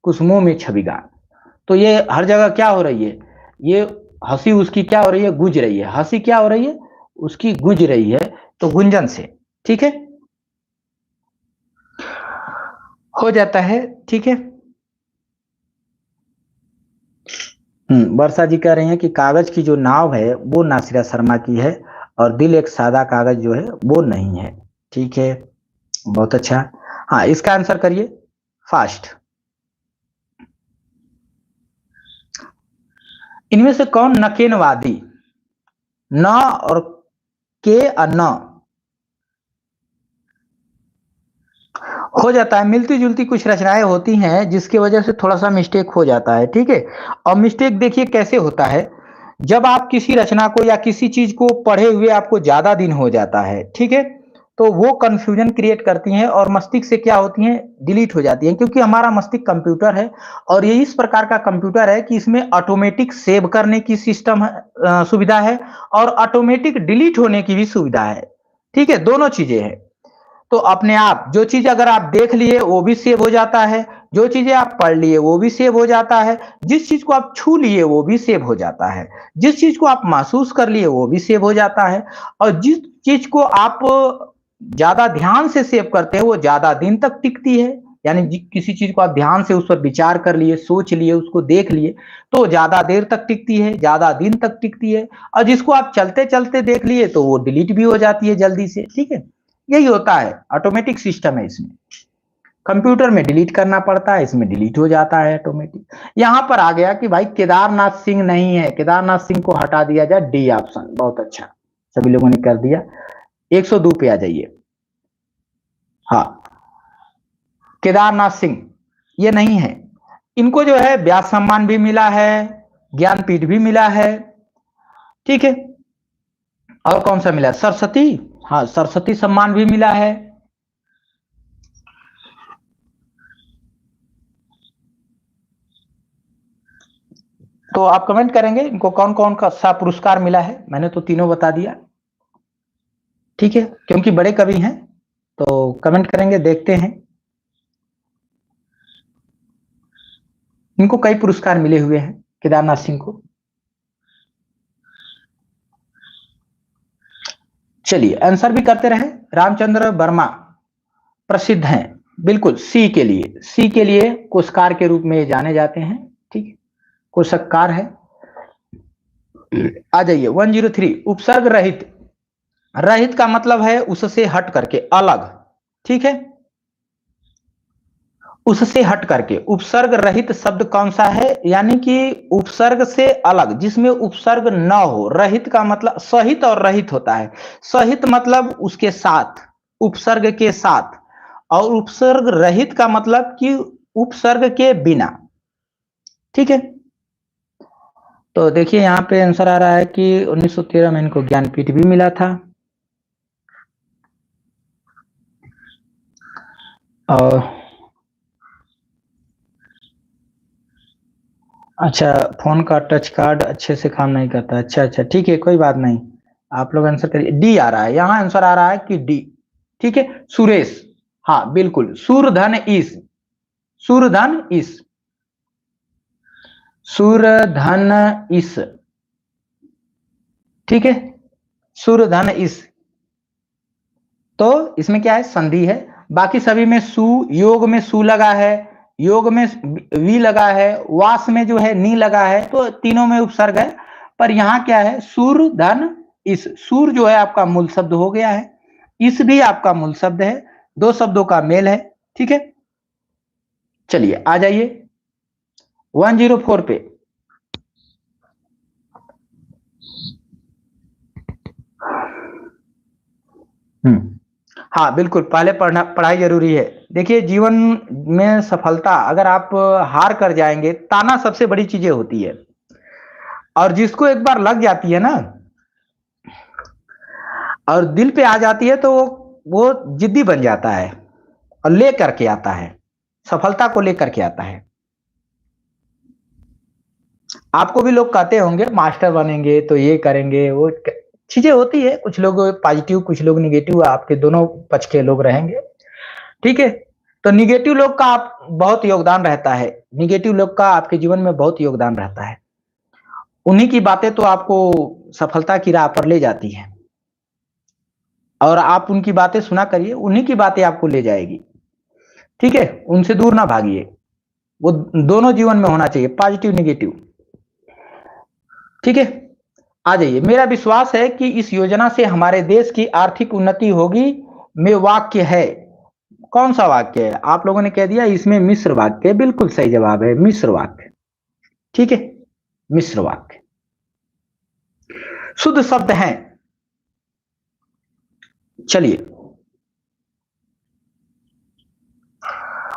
कुसुमों में छविगान, तो ये हर जगह क्या हो रही है, ये हंसी उसकी क्या हो रही है, गुज रही है, हंसी क्या हो रही है, उसकी गुज रही है, तो गुंजन से, ठीक है, हो जाता है, ठीक है। वर्षा जी कह रही हैं कि कागज की जो नाव है वो नासिरा शर्मा की है, और दिल एक सादा कागज जो है वो नहीं है, ठीक है। बहुत अच्छा। हाँ, इसका आंसर करिए फास्ट। इनमें से कौन नकेनवादी, न और के और न हो जाता है, मिलती जुलती कुछ रचनाएं होती हैं जिसकी वजह से थोड़ा सा मिस्टेक हो जाता है, ठीक है। और मिस्टेक देखिए कैसे होता है, जब आप किसी रचना को या किसी चीज को पढ़े हुए आपको ज्यादा दिन हो जाता है, ठीक है, तो वो कंफ्यूजन क्रिएट करती हैं और मस्तिष्क से क्या होती हैं, डिलीट हो जाती हैं, क्योंकि हमारा मस्तिष्क कंप्यूटर है, और ये इस प्रकार का कंप्यूटर है कि इसमें ऑटोमेटिक सेव करने की सिस्टम सुविधा है, और ऑटोमेटिक डिलीट होने की भी सुविधा है, ठीक है, दोनों चीजें हैं। तो अपने आप जो चीज अगर आप देख लिए वो भी सेव हो जाता है, जो चीजें आप पढ़ लिए वो भी सेव हो जाता है, जिस चीज को आप छू लिए वो भी सेव हो जाता है, जिस चीज को आप महसूस कर लिए वो भी सेव हो जाता है, और जिस चीज को आप ज्यादा ध्यान से सेव करते हैं वो ज्यादा दिन तक टिकती है। यानी किसी चीज को आप ध्यान से उस पर विचार कर लिए, सोच लिए, उसको देख लिए, तो ज्यादा देर तक टिकती है, ज्यादा दिन तक टिकती है। और जिसको आप चलते चलते देख लिए तो वो डिलीट भी हो जाती है जल्दी से, ठीक है। यही होता है, ऑटोमेटिक सिस्टम है इसमें, कंप्यूटर में डिलीट करना पड़ता है, इसमें डिलीट हो जाता है ऑटोमेटिक। यहां पर आ गया कि भाई केदारनाथ सिंह नहीं है, केदारनाथ सिंह को हटा दिया जाए, डी ऑप्शन, बहुत अच्छा, सभी लोगों ने कर दिया। 102 पे आ जाइए। हाँ, केदारनाथ सिंह ये नहीं है, इनको जो है व्यास सम्मान भी मिला है, ज्ञानपीठ भी मिला है, ठीक है। और कौन सा मिला, सरस्वती, हाँ सरस्वती सम्मान भी मिला है। तो आप कमेंट करेंगे इनको कौन कौन का सा पुरस्कार मिला है। मैंने तो तीनों बता दिया, ठीक है, क्योंकि बड़े कवि हैं तो कमेंट करेंगे, देखते हैं। इनको कई पुरस्कार मिले हुए हैं, केदारनाथ सिंह को। चलिए आंसर भी करते रहे। रामचंद्र वर्मा प्रसिद्ध हैं, बिल्कुल सी के लिए, सी के लिए कोशकार के रूप में जाने जाते हैं, ठीक है, कोशकार है। आ जाइए 103, उपसर्ग रहित। रहित का मतलब है उससे हट करके, अलग, ठीक है, उससे हट करके। उपसर्ग रहित शब्द कौन सा है, यानी कि उपसर्ग से अलग, जिसमें उपसर्ग न हो। रहित का मतलब सहित और रहित होता है। सहित मतलब उसके साथ, उपसर्ग के साथ, और उपसर्ग रहित का मतलब कि उपसर्ग के बिना, ठीक है। तो देखिए यहां पे आंसर आ रहा है कि 1913 में इनको ज्ञानपीठ भी मिला था। और अच्छा, फोन का टच कार्ड अच्छे से काम नहीं करता। अच्छा अच्छा, ठीक है, कोई बात नहीं, आप लोग आंसर करिए। डी आ रहा है, यहां आंसर आ रहा है कि डी, ठीक है, सुरेश। हाँ बिल्कुल, सूरधन इस, सूरधन इस, सूरधन इस, ठीक है, सूरधन इस। तो इसमें क्या है, संधि है। बाकी सभी में सु, योग में सु लगा है, योग में वी लगा है, वास में जो है नी लगा है, तो तीनों में उपसर्ग है। पर यहां क्या है, सुर धन इस। सुर जो है आपका मूल शब्द हो गया है, इस भी आपका मूल शब्द है, दो शब्दों का मेल है, ठीक है। चलिए आ जाइए 104 पे। हाँ बिल्कुल, पहले पढ़ाई जरूरी है। देखिए जीवन में सफलता, अगर आप हार कर जाएंगे, ताना सबसे बड़ी चीजें होती है, और जिसको एक बार लग जाती है ना, और दिल पे आ जाती है, तो वो जिद्दी बन जाता है और ले करके आता है, सफलता को लेकर के आता है। आपको भी लोग कहते होंगे मास्टर बनेंगे तो ये करेंगे, वो चीजें होती है, कुछ लोग पॉजिटिव कुछ लोग निगेटिव, आपके दोनों पक्ष के लोग रहेंगे, ठीक है। तो निगेटिव लोग का आप बहुत योगदान रहता है, निगेटिव लोग का आपके जीवन में बहुत योगदान रहता है। उन्हीं की बातें तो आपको सफलता की राह पर ले जाती है, और आप उनकी बातें सुना करिए, उन्हीं की बातें आपको ले जाएगी, ठीक है। उनसे दूर ना भागिए, वो दोनों जीवन में होना चाहिए, पॉजिटिव निगेटिव, ठीक है। आ जाइए, मेरा विश्वास है कि इस योजना से हमारे देश की आर्थिक उन्नति होगी, में वाक्य है। कौन सा वाक्य है, आप लोगों ने कह दिया इसमें मिश्र वाक्य, बिल्कुल सही जवाब है मिश्र वाक्य, ठीक है, मिश्र वाक्य। शुद्ध शब्द हैं। चलिए,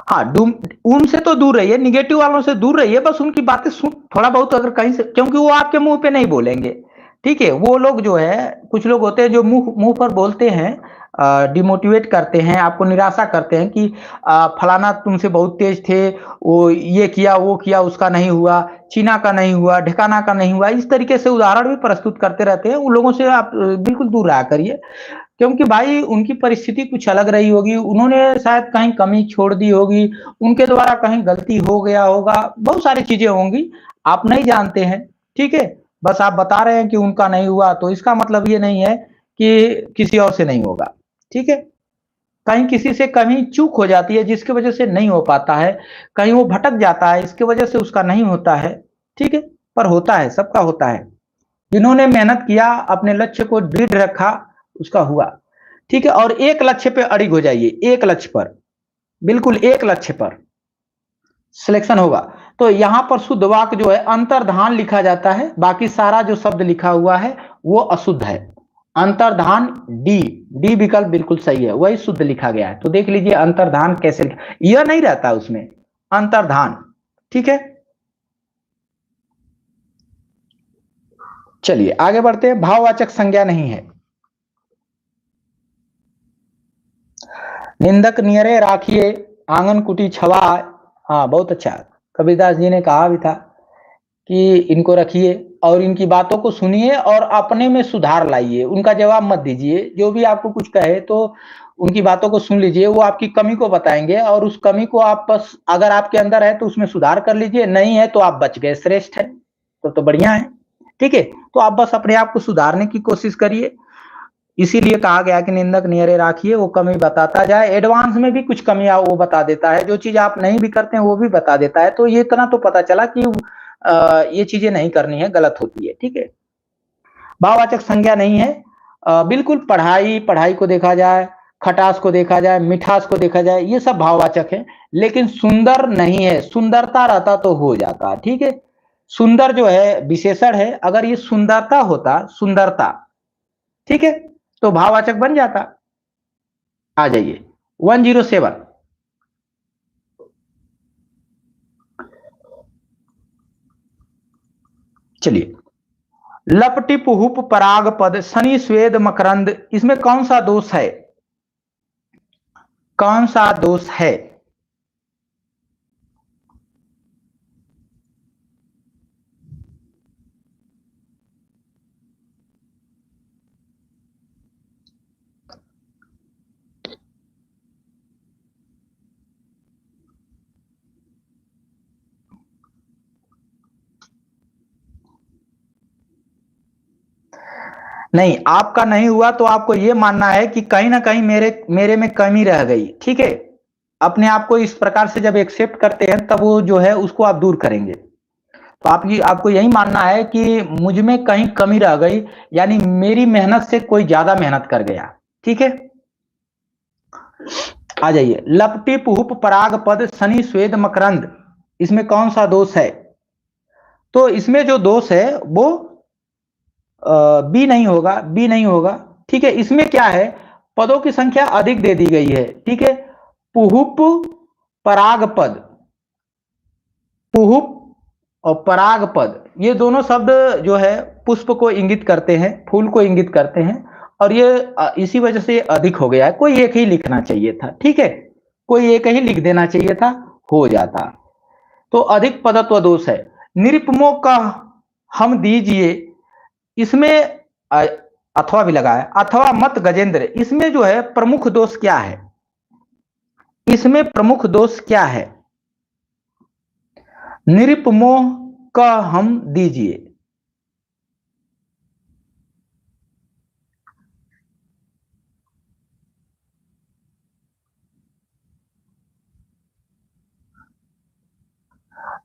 हाँ, उनसे तो दूर रहिए, निगेटिव वालों से दूर रहिए, बस उनकी बातें सुन थोड़ा बहुत अगर कहीं से, क्योंकि वो आपके मुंह पे नहीं बोलेंगे, ठीक है। वो लोग जो है, कुछ लोग होते हैं जो मुंह मुंह पर बोलते हैं, डिमोटिवेट करते हैं, आपको निराशा करते हैं कि फलाना तुमसे बहुत तेज थे, वो ये किया वो किया, उसका नहीं हुआ, चीना का नहीं हुआ, ढिकाना का नहीं हुआ, इस तरीके से उदाहरण भी प्रस्तुत करते रहते हैं। उन लोगों से आप बिल्कुल दूर रहा करिए, क्योंकि भाई उनकी परिस्थिति कुछ अलग रही होगी, उन्होंने शायद कहीं कमी छोड़ दी होगी, उनके द्वारा कहीं गलती हो गया होगा, बहुत सारी चीजें होंगी, आप नहीं जानते हैं, ठीक है। बस आप बता रहे हैं कि उनका नहीं हुआ, तो इसका मतलब ये नहीं है कि किसी और से नहीं होगा, ठीक है। कहीं किसी से कहीं चूक हो जाती है जिसकी वजह से नहीं हो पाता है, कहीं वो भटक जाता है इसकी वजह से उसका नहीं होता है, ठीक है। पर होता है, सबका होता है। जिन्होंने मेहनत किया, अपने लक्ष्य को दृढ़ रखा, उसका हुआ, ठीक है। और एक लक्ष्य पे अड़िग हो जाइए, एक लक्ष्य पर, बिल्कुल एक लक्ष्य पर सिलेक्शन होगा। तो यहां पर शुद्ध वाक्य जो है, अंतर्धान लिखा जाता है, बाकी सारा जो शब्द लिखा हुआ है वो अशुद्ध है। अंतर्धान, डी, डी विकल्प बिल्कुल सही है, वही शुद्ध लिखा गया है। तो देख लीजिए अंतर्धान कैसे, यह नहीं रहता उसमें, अंतर्धान, ठीक है। चलिए आगे बढ़ते हैं, भाववाचक संज्ञा नहीं है। निंदक नियरे राखिए, आंगन कुटी छवा। हाँ बहुत अच्छा, कबीरदास जी ने कहा भी था कि इनको रखिए और इनकी बातों को सुनिए और अपने में सुधार लाइए, उनका जवाब मत दीजिए। जो भी आपको कुछ कहे तो उनकी बातों को सुन लीजिए, वो आपकी कमी को बताएंगे और उस कमी को आप बस अगर आपके अंदर है तो उसमें सुधार कर लीजिए, नहीं है तो आप बच गए, श्रेष्ठ है तो बढ़िया है। ठीक है, तो आप बस अपने आप को सुधारने की कोशिश करिए। इसीलिए कहा गया कि निंदक नियरे राखिए, वो कमी बताता जाए। एडवांस में भी कुछ कमियां वो बता देता है, जो चीज आप नहीं भी करते हैं वो भी बता देता है। तो ये इतना तो पता चला कि ये चीजें नहीं करनी है, गलत होती है। ठीक है, भाववाचक संज्ञा नहीं है। बिल्कुल पढ़ाई पढ़ाई को देखा जाए, खटास को देखा जाए, मिठास को देखा जाए, ये सब भाववाचक है, लेकिन सुंदर नहीं है। सुंदरता रहता तो हो जाता। ठीक है, सुंदर जो है विशेषण है, अगर ये सुंदरता होता, सुंदरता, ठीक है, तो भाववाचक बन जाता। आ जाइए 107। चलिए, लपटी पुहुप पराग पद शनि स्वेद मकरंद, इसमें कौन सा दोष है? कौन सा दोष है? नहीं, आपका नहीं हुआ तो आपको यह मानना है कि कहीं ना कहीं मेरे मेरे में कमी रह गई। ठीक है, अपने आप को इस प्रकार से जब एक्सेप्ट करते हैं तब वो जो है उसको आप दूर करेंगे। तो आपको यही मानना है कि मुझ में कहीं कमी रह गई, यानी मेरी मेहनत से कोई ज्यादा मेहनत कर गया। ठीक है, आ जाइए, लपटी पुहुप पराग पद शनि स्वेद मकरंद, इसमें कौन सा दोष है? तो इसमें जो दोष है वो बी नहीं होगा, बी नहीं होगा। ठीक है, इसमें क्या है, पदों की संख्या अधिक दे दी गई है। ठीक है, पुहुप पराग पद, पुहुप और पराग पद, ये दोनों शब्द जो है पुष्प को इंगित करते हैं, फूल को इंगित करते हैं, और ये इसी वजह से अधिक हो गया है। कोई एक ही लिखना चाहिए था। ठीक है, कोई एक ही लिख देना चाहिए था, हो जाता। तो अधिक पदत्व दोष है। निरुपमों का हम दीजिए, इसमें अथवा भी लगा है, अथवा मत गजेंद्र, इसमें जो है प्रमुख दोष क्या है? इसमें प्रमुख दोष क्या है? निरुपमों का हम दीजिए,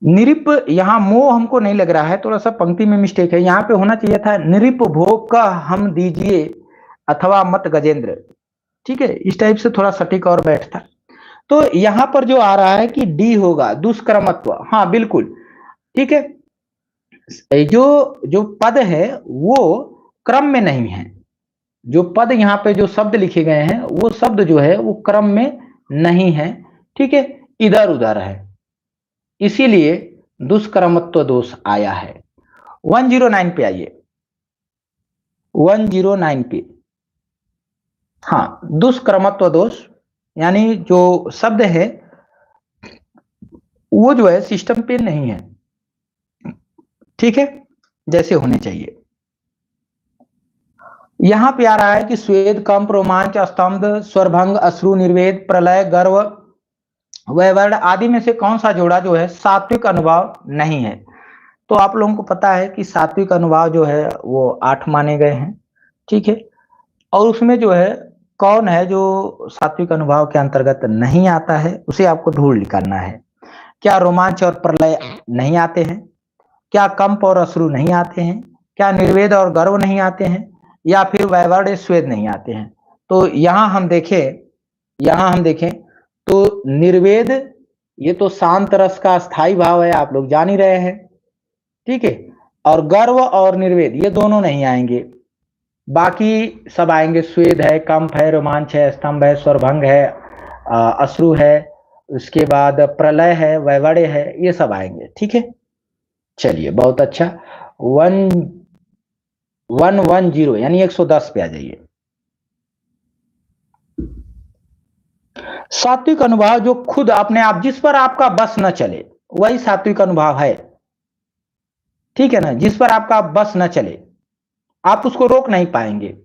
निरिप, यहां मोह हमको नहीं लग रहा है, थोड़ा सा पंक्ति में मिस्टेक है, यहां पे होना चाहिए था निरिप भोग का हम दीजिए अथवा मत गजेंद्र। ठीक है, इस टाइप से थोड़ा सटीक और बैठता। तो यहां पर जो आ रहा है कि डी होगा, दुष्कर्मत्व। हाँ बिल्कुल, ठीक है, जो जो पद है वो क्रम में नहीं है। जो पद यहाँ पे जो शब्द लिखे गए हैं वो शब्द जो है वो क्रम में नहीं है। ठीक है, इधर उधर है, इसीलिए दुष्कर्मत्व दोष आया है। 109 पे आइए, 109 पे। हाँ, दुष्कर्मत्व दोष, यानी जो शब्द है वो जो है सिस्टम पे नहीं है। ठीक है, जैसे होने चाहिए। यहां पे आ रहा है कि स्वेद, कंप, रोमांच, स्तंभ, स्वरभंग, अश्रु, निर्वेद, प्रलय, गर्व, वैवर्ण आदि में से कौन सा जोड़ा जो है सात्विक अनुभव नहीं है? तो आप लोगों को पता है कि सात्विक अनुभव जो है वो 8 माने गए हैं। ठीक है, और उसमें जो है कौन है जो सात्विक अनुभव के अंतर्गत नहीं आता है, उसे आपको ढूंढ निकालना है। क्या रोमांच और प्रलय नहीं आते हैं? क्या कंप और अश्रु नहीं आते हैं? क्या निर्वेद और गर्व नहीं आते हैं? या फिर वैवर्ण स्वेद नहीं आते हैं? तो यहां हम देखें तो निर्वेद, ये तो शांत रस का स्थायी भाव है, आप लोग जान ही रहे हैं। ठीक है, और गर्व और निर्वेद ये दोनों नहीं आएंगे, बाकी सब आएंगे। स्वेद है, कंप है, रोमांच है, स्तंभ है, स्वरभंग है, अश्रु है, उसके बाद प्रलय है, वैवड़े है, ये सब आएंगे। ठीक है, चलिए बहुत अच्छा। 1110 यानी 110 पे आ जाइए। सात्विक अनुभव जो खुद अपने आप, जिस पर आपका बस न चले, वही सात्विक अनुभव है। ठीक है ना, जिस पर आपका बस न चले, आप उसको रोक नहीं पाएंगे,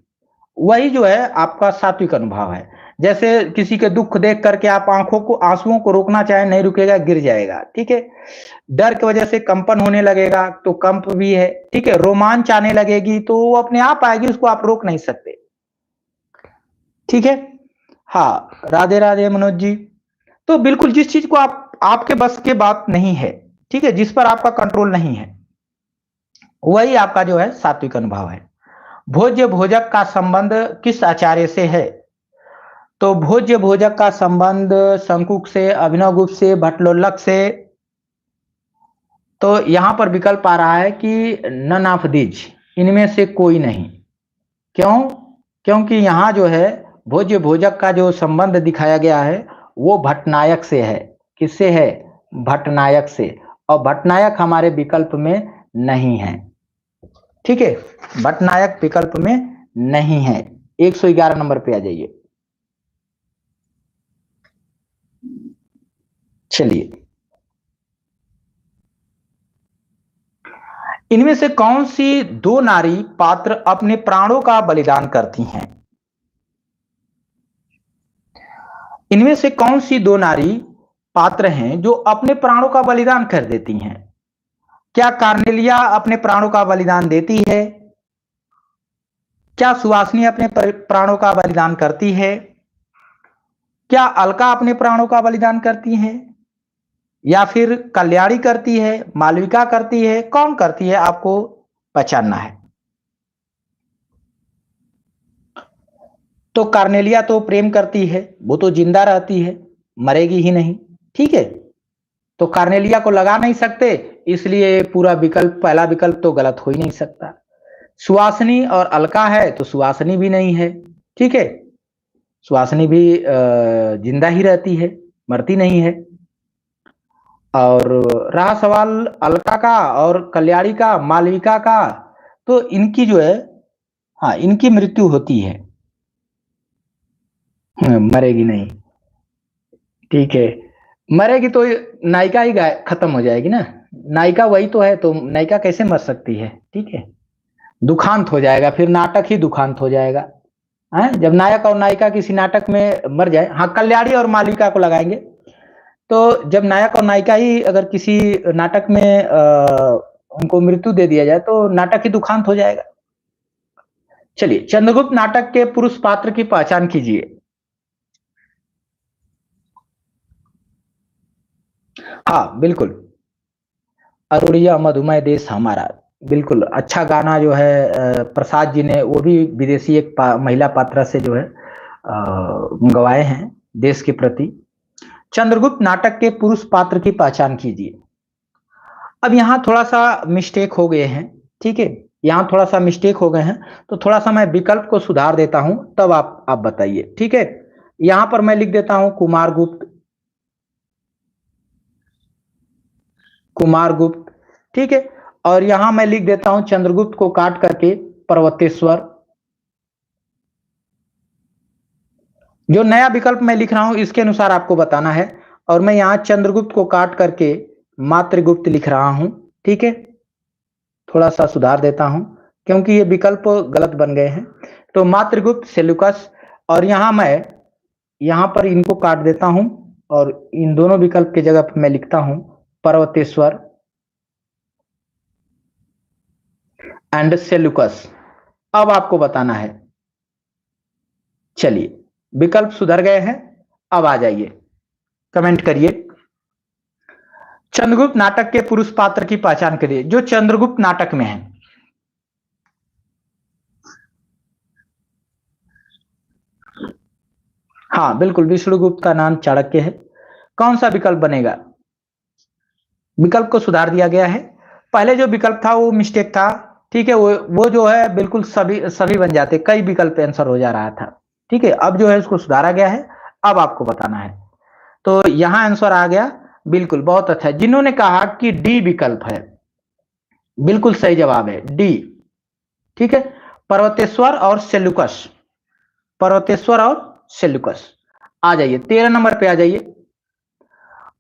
वही जो है आपका सात्विक अनुभव है। जैसे किसी के दुख देख करके आप आंखों को, आंसुओं को रोकना चाहे, नहीं रुकेगा, गिर जाएगा, ठीक है। डर की वजह से कंपन होने लगेगा तो कंप भी है, ठीक है। रोमांच आने लगेगी तो वो अपने आप आएगी, उसको आप रोक नहीं सकते, ठीक है। हाँ, राधे राधे मनोज जी। तो बिल्कुल जिस चीज को आप, आपके बस के बात नहीं है, ठीक है, जिस पर आपका कंट्रोल नहीं है, वही आपका जो है सात्विक अनुभव है। भोज्य भोजक का संबंध किस आचार्य से है? तो भोज्य भोजक का संबंध शंकुक से, अभिनवगुप्त से, भट्टलोल्लक से। तो यहां पर विकल्प आ रहा है कि नन ऑफ दीज, इनमें से कोई नहीं। क्यों? क्योंकि यहां जो है भोज्य भोजक का जो संबंध दिखाया गया है वो भट्टनायक से है। किससे है? भट्टनायक से। और भट्टनायक हमारे विकल्प में नहीं है, ठीक है। भट्टनायक विकल्प में नहीं है। 111 नंबर पे आ जाइए। चलिए, इनमें से कौन सी दो नारी पात्र अपने प्राणों का बलिदान करती हैं? इनमें से कौन सी दो नारी पात्र हैं जो अपने प्राणों का बलिदान कर देती हैं? क्या कार्नेलिया अपने प्राणों का बलिदान देती है? क्या सुवासिनी अपने प्राणों का बलिदान करती है? क्या अलका अपने प्राणों का बलिदान करती है? या फिर कल्याणी करती है, मालविका करती है, कौन करती है? आपको पहचानना है। तो कार्नेलिया तो प्रेम करती है, वो तो जिंदा रहती है, मरेगी ही नहीं, ठीक है। तो कार्नेलिया को लगा नहीं सकते, इसलिए पूरा विकल्प, पहला विकल्प तो गलत हो ही नहीं सकता। सुवासिनी और अलका है तो सुवासिनी भी नहीं है, ठीक है। सुवासिनी भी जिंदा ही रहती है, मरती नहीं है। और रहा सवाल अलका का और कल्याणी का, मालविका का, तो इनकी जो है, हाँ, इनकी मृत्यु होती है, मरेगी नहीं, ठीक है। मरेगी तो नायिका ही खत्म हो जाएगी ना, नायिका वही तो है, तो नायिका कैसे मर सकती है, ठीक है। दुखांत हो जाएगा, फिर नाटक ही दुखांत हो जाएगा है, जब नायक और नायिका किसी नाटक में मर जाए। हाँ, कल्याणी और मालविका को लगाएंगे। तो जब नायक और नायिका ही अगर किसी नाटक में उनको मृत्यु दे दिया जाए तो नाटक ही दुखांत हो जाएगा। चलिए, चंद्रगुप्त नाटक के पुरुष पात्र की पहचान कीजिए। हाँ बिल्कुल, अरुणिया मधुमय देश हमारा, बिल्कुल अच्छा गाना जो है प्रसाद जी ने, वो भी विदेशी एक महिला पात्र से जो है गवाए हैं देश के प्रति। चंद्रगुप्त नाटक के पुरुष पात्र की पहचान कीजिए। अब यहां थोड़ा सा मिस्टेक हो गए हैं, ठीक है, यहां थोड़ा सा मिस्टेक हो गए हैं, तो थोड़ा सा मैं विकल्प को सुधार देता हूं, तब आप बताइए, ठीक है। यहां पर मैं लिख देता हूं कुमार गुप्त, कुमार गुप्त, ठीक है। और यहां मैं लिख देता हूं चंद्रगुप्त को काट करके पर्वतेश्वर। जो नया विकल्प मैं लिख रहा हूं इसके अनुसार आपको बताना है। और मैं यहां चंद्रगुप्त को काट करके मातृगुप्त लिख रहा हूं, ठीक है। थोड़ा सा सुधार देता हूं क्योंकि ये विकल्प गलत बन गए हैं। तो मातृगुप्त, सेल्यूकस, और यहां मैं यहां पर इनको काट देता हूं और इन दोनों विकल्प की जगह पर मैं लिखता हूं पर्वतेश्वर एंड सेल्यूकस। अब आपको बताना है। चलिए, विकल्प सुधर गए हैं, अब आ जाइए, कमेंट करिए। चंद्रगुप्त नाटक के पुरुष पात्र की पहचान करिए जो चंद्रगुप्त नाटक में है। हाँ बिल्कुल, विष्णुगुप्त का नाम चाणक्य है। कौन सा विकल्प बनेगा? विकल्प को सुधार दिया गया है। पहले जो विकल्प था वो मिस्टेक था, ठीक है, वो जो है बिल्कुल सभी सभी बन जाते, कई विकल्प आंसर हो जा रहा था, ठीक है। अब जो है उसको सुधारा गया है, अब आपको बताना है। तो यहां आंसर आ गया, बिल्कुल, बहुत अच्छा। जिन्होंने कहा कि डी विकल्प है, बिल्कुल सही जवाब है डी, ठीक है। पर्वतेश्वर और सेल्यूकस, पर्वतेश्वर और सेल्यूकस। आ जाइए 13 नंबर पे आ जाइए।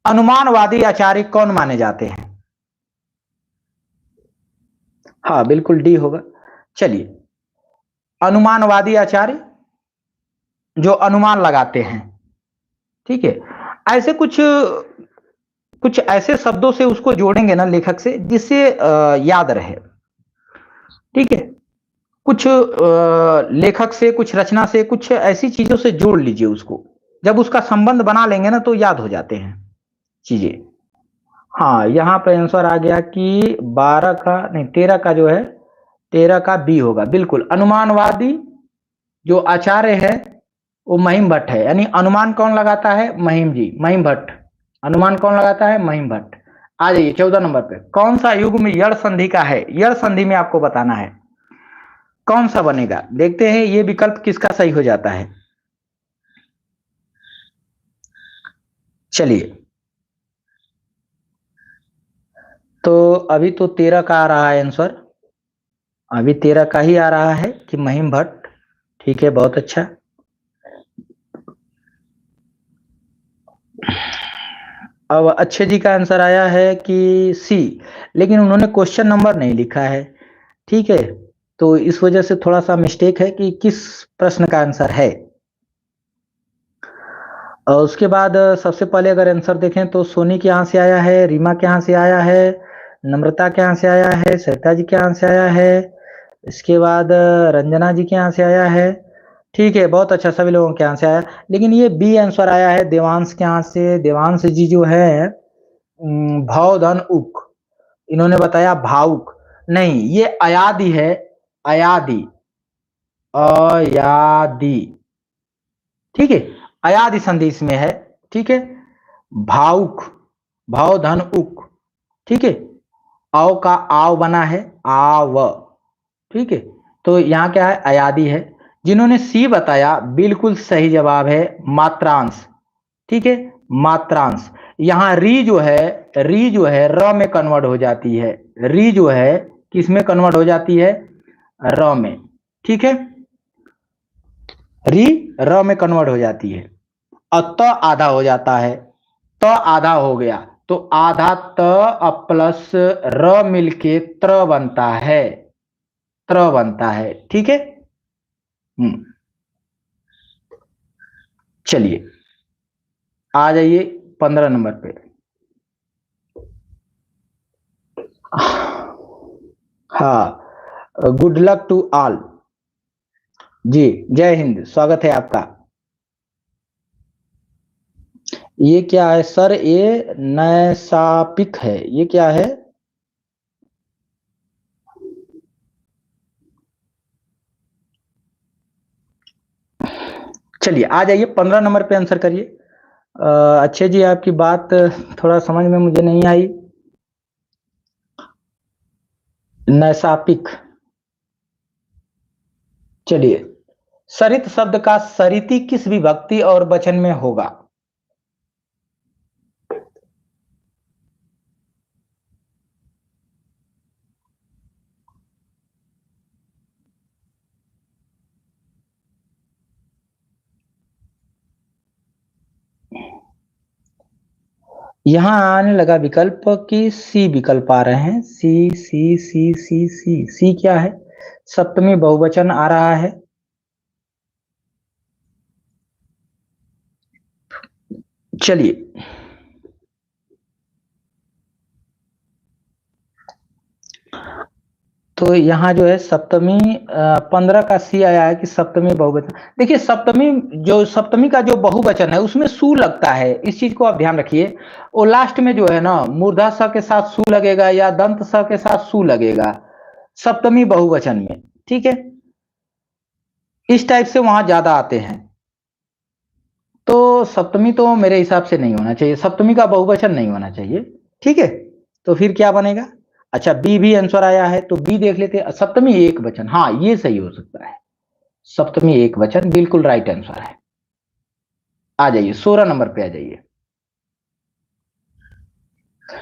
अनुमानवादी आचार्य कौन माने जाते हैं? हाँ बिल्कुल डी होगा। चलिए, अनुमानवादी आचार्य, जो अनुमान लगाते हैं, ठीक है। ऐसे कुछ कुछ ऐसे शब्दों से उसको जोड़ेंगे ना लेखक से, जिससे याद रहे, ठीक है। कुछ लेखक से, कुछ रचना से, कुछ ऐसी चीजों से जोड़ लीजिए उसको। जब उसका संबंध बना लेंगे ना तो याद हो जाते हैं चीजें। हाँ, यहाँ पे आंसर आ गया कि 12 का नहीं, 13 का जो है, 13 का बी होगा बिल्कुल। अनुमानवादी जो आचार्य है वो महिम भट्ट है, यानी अनुमान कौन लगाता है? महिम जी, महिम भट्ट। अनुमान कौन लगाता है? महिम भट्ट। आ जाइए 14 नंबर पे, कौन सा युग्म यड़ संधि का है? यड़ संधि में आपको बताना है कौन सा बनेगा। देखते हैं ये विकल्प किसका सही हो जाता है। चलिए, तो अभी तो 13 का आ रहा है आंसर, अभी 13 का ही आ रहा है कि महिम भट्ट। ठीक है, बहुत अच्छा। अब अच्छे जी का आंसर आया है कि सी, लेकिन उन्होंने क्वेश्चन नंबर नहीं लिखा है, ठीक है। तो इस वजह से थोड़ा सा मिस्टेक है कि किस प्रश्न का आंसर है। और उसके बाद सबसे पहले अगर आंसर देखें तो सोनी के यहाँ से आया है, रीमा के यहाँ से आया है, नम्रता के यहाँ से आया है, सरिता जी के यहाँ से आया है, इसके बाद रंजना जी के यहाँ से आया है। ठीक है, बहुत अच्छा, सभी लोगों के यहाँ से आया। लेकिन ये बी आंसर आया है देवांश के यहाँ से। देवांश जी जो है भावधन उक, इन्होंने बताया भावुक। नहीं, ये अयादि है, अयादि, अयादि, ठीक है। अयादि संधि इसमें है, ठीक है। भावुक, भाव धन उक, ठीक है। आव का आव बना है, आव, ठीक है। तो यहाँ क्या है? अयादि है। जिन्होंने सी बताया बिल्कुल सही जवाब है, मात्रांश, ठीक है, मात्रांश। यहाँ री जो है, री जो है र में कन्वर्ट हो जाती है, री जो है किस में कन्वर्ट हो जाती है? र में, ठीक है। री र में कन्वर्ट हो जाती है और त आधा हो जाता है, त आधा हो गया तो आधा त प्लस र मिलके त्र बनता है, त्र बनता है, ठीक है। हम्म, चलिए आ जाइए 15 नंबर पे। हाँ, गुड लक टू ऑल जी, जय हिंद, स्वागत है आपका। ये क्या है सर? ये नैसापिक है, ये क्या है? चलिए आ जाइए 15 नंबर पे आंसर करिए। अच्छे जी, आपकी बात थोड़ा समझ में मुझे नहीं आई। नैसापिक, चलिए, सरित शब्द का सरिति किस विभक्ति और वचन में होगा? यहां आने लगा विकल्प कि सी विकल्प आ रहे हैं, सी सी सी सी सी सी क्या है? सप्तमी बहुवचन आ रहा है। चलिए, तो यहाँ जो है सप्तमी 15 का सी आया है कि सप्तमी बहुवचन। देखिए सप्तमी, जो सप्तमी का जो बहुवचन है उसमें सु लगता है, इस चीज को आप ध्यान रखिए। वो लास्ट में जो है ना, मूर्धा स के साथ सु लगेगा या दंत स के साथ सु लगेगा सप्तमी बहुवचन में, ठीक है। इस टाइप से वहां ज्यादा आते हैं। तो सप्तमी तो मेरे हिसाब से नहीं होना चाहिए, सप्तमी का बहुवचन नहीं होना चाहिए, ठीक है। तो फिर क्या बनेगा? अच्छा, बी भी आंसर आया है, तो बी देख लेते हैं। सप्तमी एक वचन, हाँ ये सही हो सकता है, सप्तमी एक वचन बिल्कुल राइट आंसर है। आ जाइए 16 नंबर पे आ जाइए।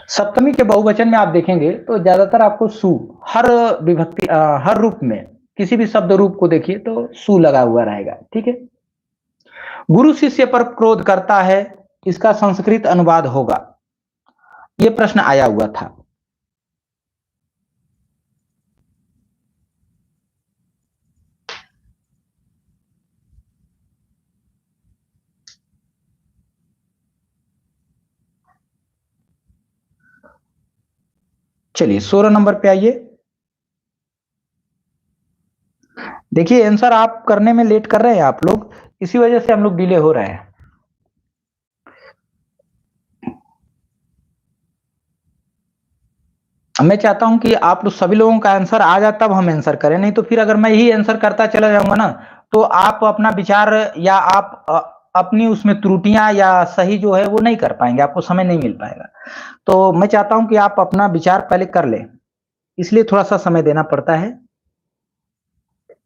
सप्तमी के बहुवचन में आप देखेंगे तो ज्यादातर आपको सु, हर विभक्ति हर रूप में, किसी भी शब्द रूप को देखिए तो सु लगा हुआ रहेगा, ठीक है। गुरु शिष्य पर क्रोध करता है, इसका संस्कृत अनुवाद होगा, यह प्रश्न आया हुआ था। चलिए 16 नंबर पे आइए। देखिए आंसर आप करने में लेट कर रहे हैं आप लोग, इसी वजह से हम लोग डिले हो रहे हैं। मैं चाहता हूं कि आप लोग सभी लोगों का आंसर आ जाए तब हम आंसर करें, नहीं तो फिर अगर मैं ही आंसर करता चला जाऊंगा ना तो आप अपना विचार या आप अपनी उसमें त्रुटियां या सही जो है वो नहीं कर पाएंगे, आपको समय नहीं मिल पाएगा। तो मैं चाहता हूं कि आप अपना विचार पहले कर लें, इसलिए थोड़ा सा समय देना पड़ता है।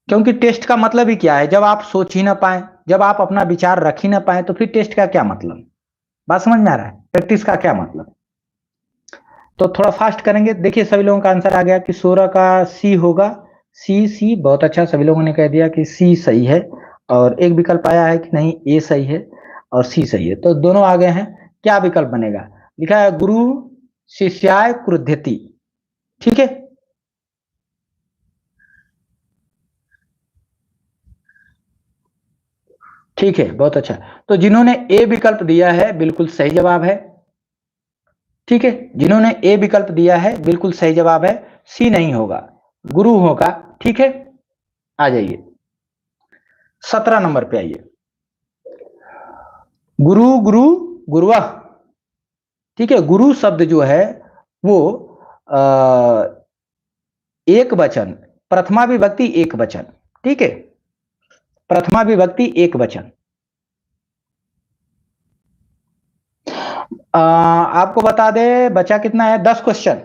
क्योंकि टेस्ट का मतलब ही क्या है, जब आप सोच ही ना पाए, जब आप अपना विचार रख ही ना पाए तो फिर टेस्ट का क्या मतलब। बात समझ में आ रहा है, प्रैक्टिस का क्या मतलब। तो थोड़ा फास्ट करेंगे। देखिए सभी लोगों का आंसर आ गया कि 16 का सी होगा। सी बहुत अच्छा, सभी लोगों ने कह दिया कि सी सही है, और एक विकल्प आया है कि नहीं ए सही है और सी सही है, तो दोनों आ गए हैं। क्या विकल्प बनेगा, लिखा है गुरु शिष्याय क्रुध्यति, ठीक है। ठीक है, बहुत अच्छा। तो जिन्होंने ए विकल्प दिया है बिल्कुल सही जवाब है, ठीक है। जिन्होंने ए विकल्प दिया है बिल्कुल सही जवाब है, सी नहीं होगा, गुरु होगा, ठीक है। आ जाइए 17 नंबर पे आइए। गुरु गुरु गुरुआ, ठीक है। गुरु शब्द जो है वो आ, एक वचन, प्रथमा विभक्ति एक वचन, ठीक है। प्रथमा विभक्ति एक वचन। आपको बता दे बचा कितना है, 10 क्वेश्चन।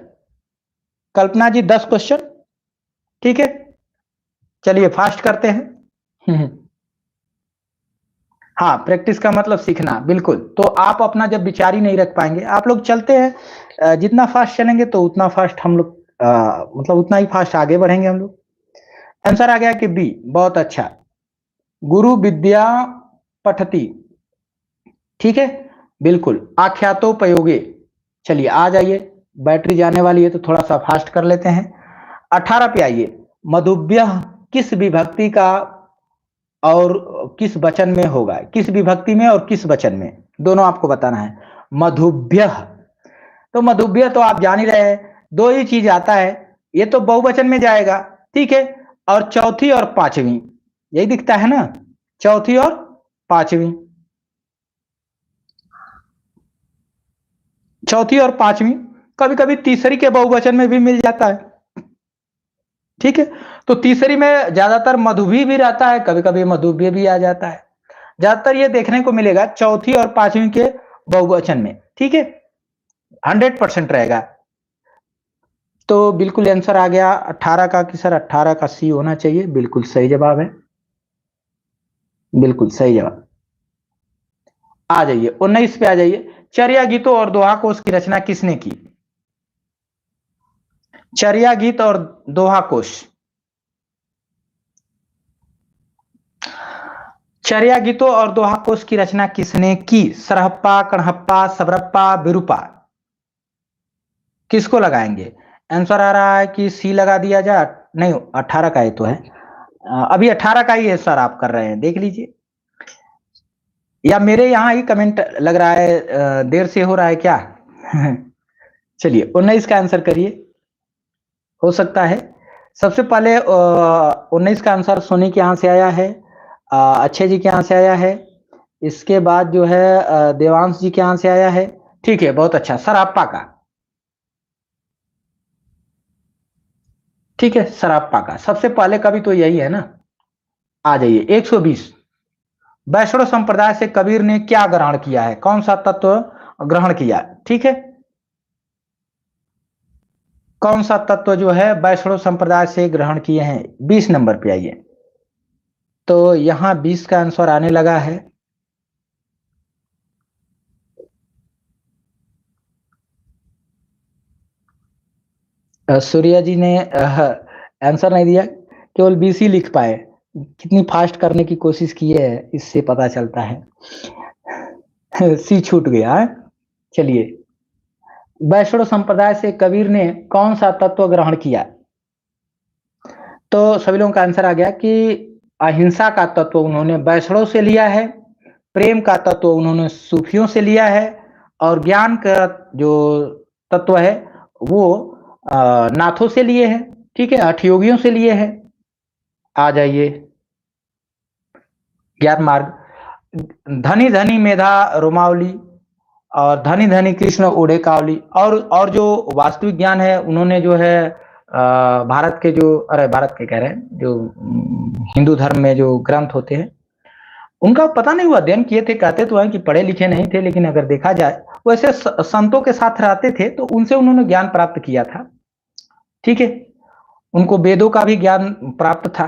कल्पना जी 10 क्वेश्चन, ठीक है। चलिए फास्ट करते हैं। हाँ, प्रैक्टिस का मतलब सीखना, बिल्कुल। तो आप अपना जब विचार ही नहीं रख पाएंगे, आप लोग चलते हैं जितना फास्ट चलेंगे तो उतना फास्ट हम लोग मतलब उतना ही फास्ट आगे बढ़ेंगे हम लोग। आंसर आ गया कि बी, बहुत अच्छा। गुरु विद्या पठती, ठीक है, बिल्कुल। आख्यातोपयोगे, चलिए आ जाइए, बैटरी जाने वाली है तो थोड़ा सा फास्ट कर लेते हैं। 18 पे आइए। मधुव्य किस विभक्ति का और किस वचन में होगा, किस विभक्ति में और किस वचन में, दोनों आपको बताना है। मधुव्य, तो मधुव्य तो आप जान ही रहे हैं, दो ही चीज आता है, ये तो बहुवचन में जाएगा, ठीक है। और चौथी और पांचवी, यही दिखता है ना, चौथी और पांचवी, चौथी और पांचवी। कभी कभी तीसरी के बहुवचन में भी मिल जाता है, ठीक है। तो तीसरी में ज्यादातर मधुभी भी रहता है, कभी कभी मधुव्य भी आ जाता है। ज्यादातर ये देखने को मिलेगा चौथी और पांचवी के बहुवचन में, ठीक है, 100% रहेगा। तो बिल्कुल आंसर आ गया 18 का कि सर 18 का सी होना चाहिए, बिल्कुल सही जवाब है, बिल्कुल सही जवाब। आ जाइए 19 पे आ जाइए। चर्या गीतों और दोहा कोश की रचना किसने की। चर्या गीत और दोहा कोश, चर्या गीतों और दोहा कोश की रचना किसने की। सरहप्पा, कणहप्पा, सबरप्पा, बिरुपा, किसको लगाएंगे। आंसर आ रहा है कि सी लगा दिया जाए, नहीं 18 का ये तो है, अभी 18 का ही है सर, आप कर रहे हैं देख लीजिए, या मेरे यहाँ ही कमेंट लग रहा है देर से हो रहा है क्या। चलिए 19 का आंसर करिए, हो सकता है। सबसे पहले 19 का आंसर सोनी के यहाँ से आया है, अच्छे जी के यहाँ से आया है, इसके बाद जो है देवांश जी के यहाँ से आया है, ठीक है, बहुत अच्छा। सराप्पा का, ठीक है, सराप्पा का सबसे पहले का भी तो यही है ना। आ जाइए 120। वैष्णव संप्रदाय से कबीर ने क्या ग्रहण किया है, कौन सा तत्व ग्रहण किया, ठीक है। कौन सा तत्व जो है वैष्णव संप्रदाय से ग्रहण किए हैं, 20 नंबर पे आइए। तो यहां 20 का आंसर आने लगा है। सूर्या जी ने आंसर नहीं दिया, केवल 20 ही लिख पाए। कितनी फास्ट करने की कोशिश की है इससे पता चलता है। सी छूट गया है। चलिए, वैष्णव संप्रदाय से कबीर ने कौन सा तत्व ग्रहण किया। तो सभी लोगों का आंसर आ गया कि अहिंसा का तत्व उन्होंने वैष्णव से लिया है, प्रेम का तत्व उन्होंने सूफियों से लिया है, और ज्ञान का जो तत्व है वो नाथों से लिए हैं, ठीक है, हठयोगियों से लिए हैं। आ जाइए, ज्ञान मार्ग, धनी धनी मेधा रोमावली और धनी धनी कृष्ण ओढ़े कावली। और जो वास्तविक ज्ञान है, उन्होंने जो है भारत के जो, अरे भारत के कह रहे हैं, जो हिंदू धर्म में जो ग्रंथ होते हैं, उनका पता नहीं, वो अध्ययन किए थे, कहते तो हैं कि पढ़े लिखे नहीं थे, लेकिन अगर देखा जाए वैसे संतों के साथ रहते थे, तो उनसे उन्होंने ज्ञान प्राप्त किया था, ठीक है। उनको वेदों का भी ज्ञान प्राप्त था।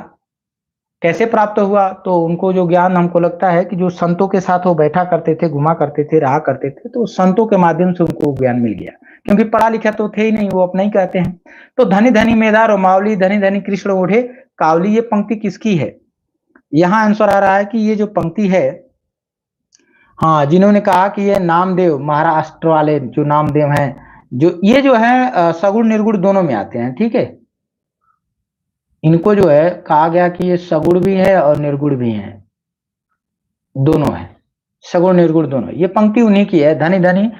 कैसे प्राप्त हुआ? तो उनको जो ज्ञान, हमको लगता है कि जो संतों के साथ वो बैठा करते थे, घुमा करते थे, रहा करते थे, तो संतों के माध्यम से उनको ज्ञान मिल गया, क्योंकि पढ़ा लिखा तो थे ही नहीं, वो अपना ही कहते हैं। तो धनी धनी मेधा रोमावली, धनी धनी कृष्ण ओढ़े कावली, ये पंक्ति किसकी है? यहाँ आंसर आ रहा है कि ये जो पंक्ति है, हाँ, जिन्होंने कहा कि ये नामदेव, महाराष्ट्र वाले जो नामदेव हैं, जो ये जो है सगुण निर्गुण दोनों में आते हैं, ठीक है। इनको जो है कहा गया कि ये सगुण भी है और निर्गुण भी है, दोनों है, सगुण निर्गुण दोनों। ये पंक्ति उन्हीं की है, धनी धनी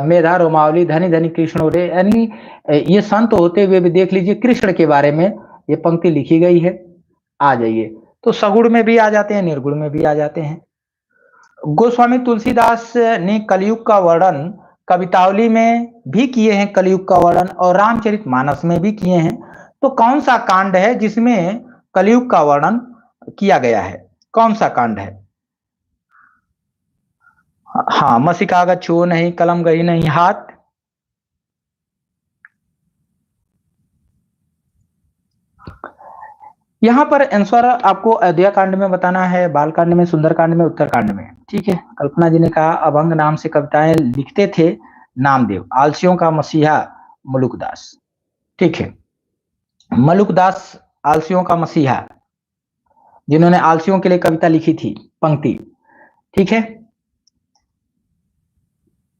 मेधा रोमावली, धनी धनी कृष्ण ओढ़े, यानी ये संत होते हुए भी देख लीजिए कृष्ण के बारे में ये पंक्ति लिखी गई है। आ जाइए, तो सगुण में भी आ जाते हैं, निर्गुण में भी आ जाते हैं। गोस्वामी तुलसीदास ने कलयुग का वर्णन कवितावली में भी किए हैं, कलयुग का वर्णन, और रामचरितमानस में भी किए हैं। तो कौन सा कांड है जिसमें कलयुग का वर्णन किया गया है? कौन सा कांड है? हाँ, मसी कागज छुओ नहीं, कलम गई नहीं हाथ। यहाँ पर आंसर आपको अयोध्या कांड में बताना है, बाल कांड में, सुंदर कांड में, उत्तर कांड में, ठीक है। कल्पना जी ने कहा अभंग नाम से कविताएं लिखते थे नामदेव, आलसियों का मसीहा मलुकदास, ठीक है। मलुकदास आलसियों का मसीहा, जिन्होंने आलसियों के लिए कविता लिखी थी, पंक्ति, ठीक है।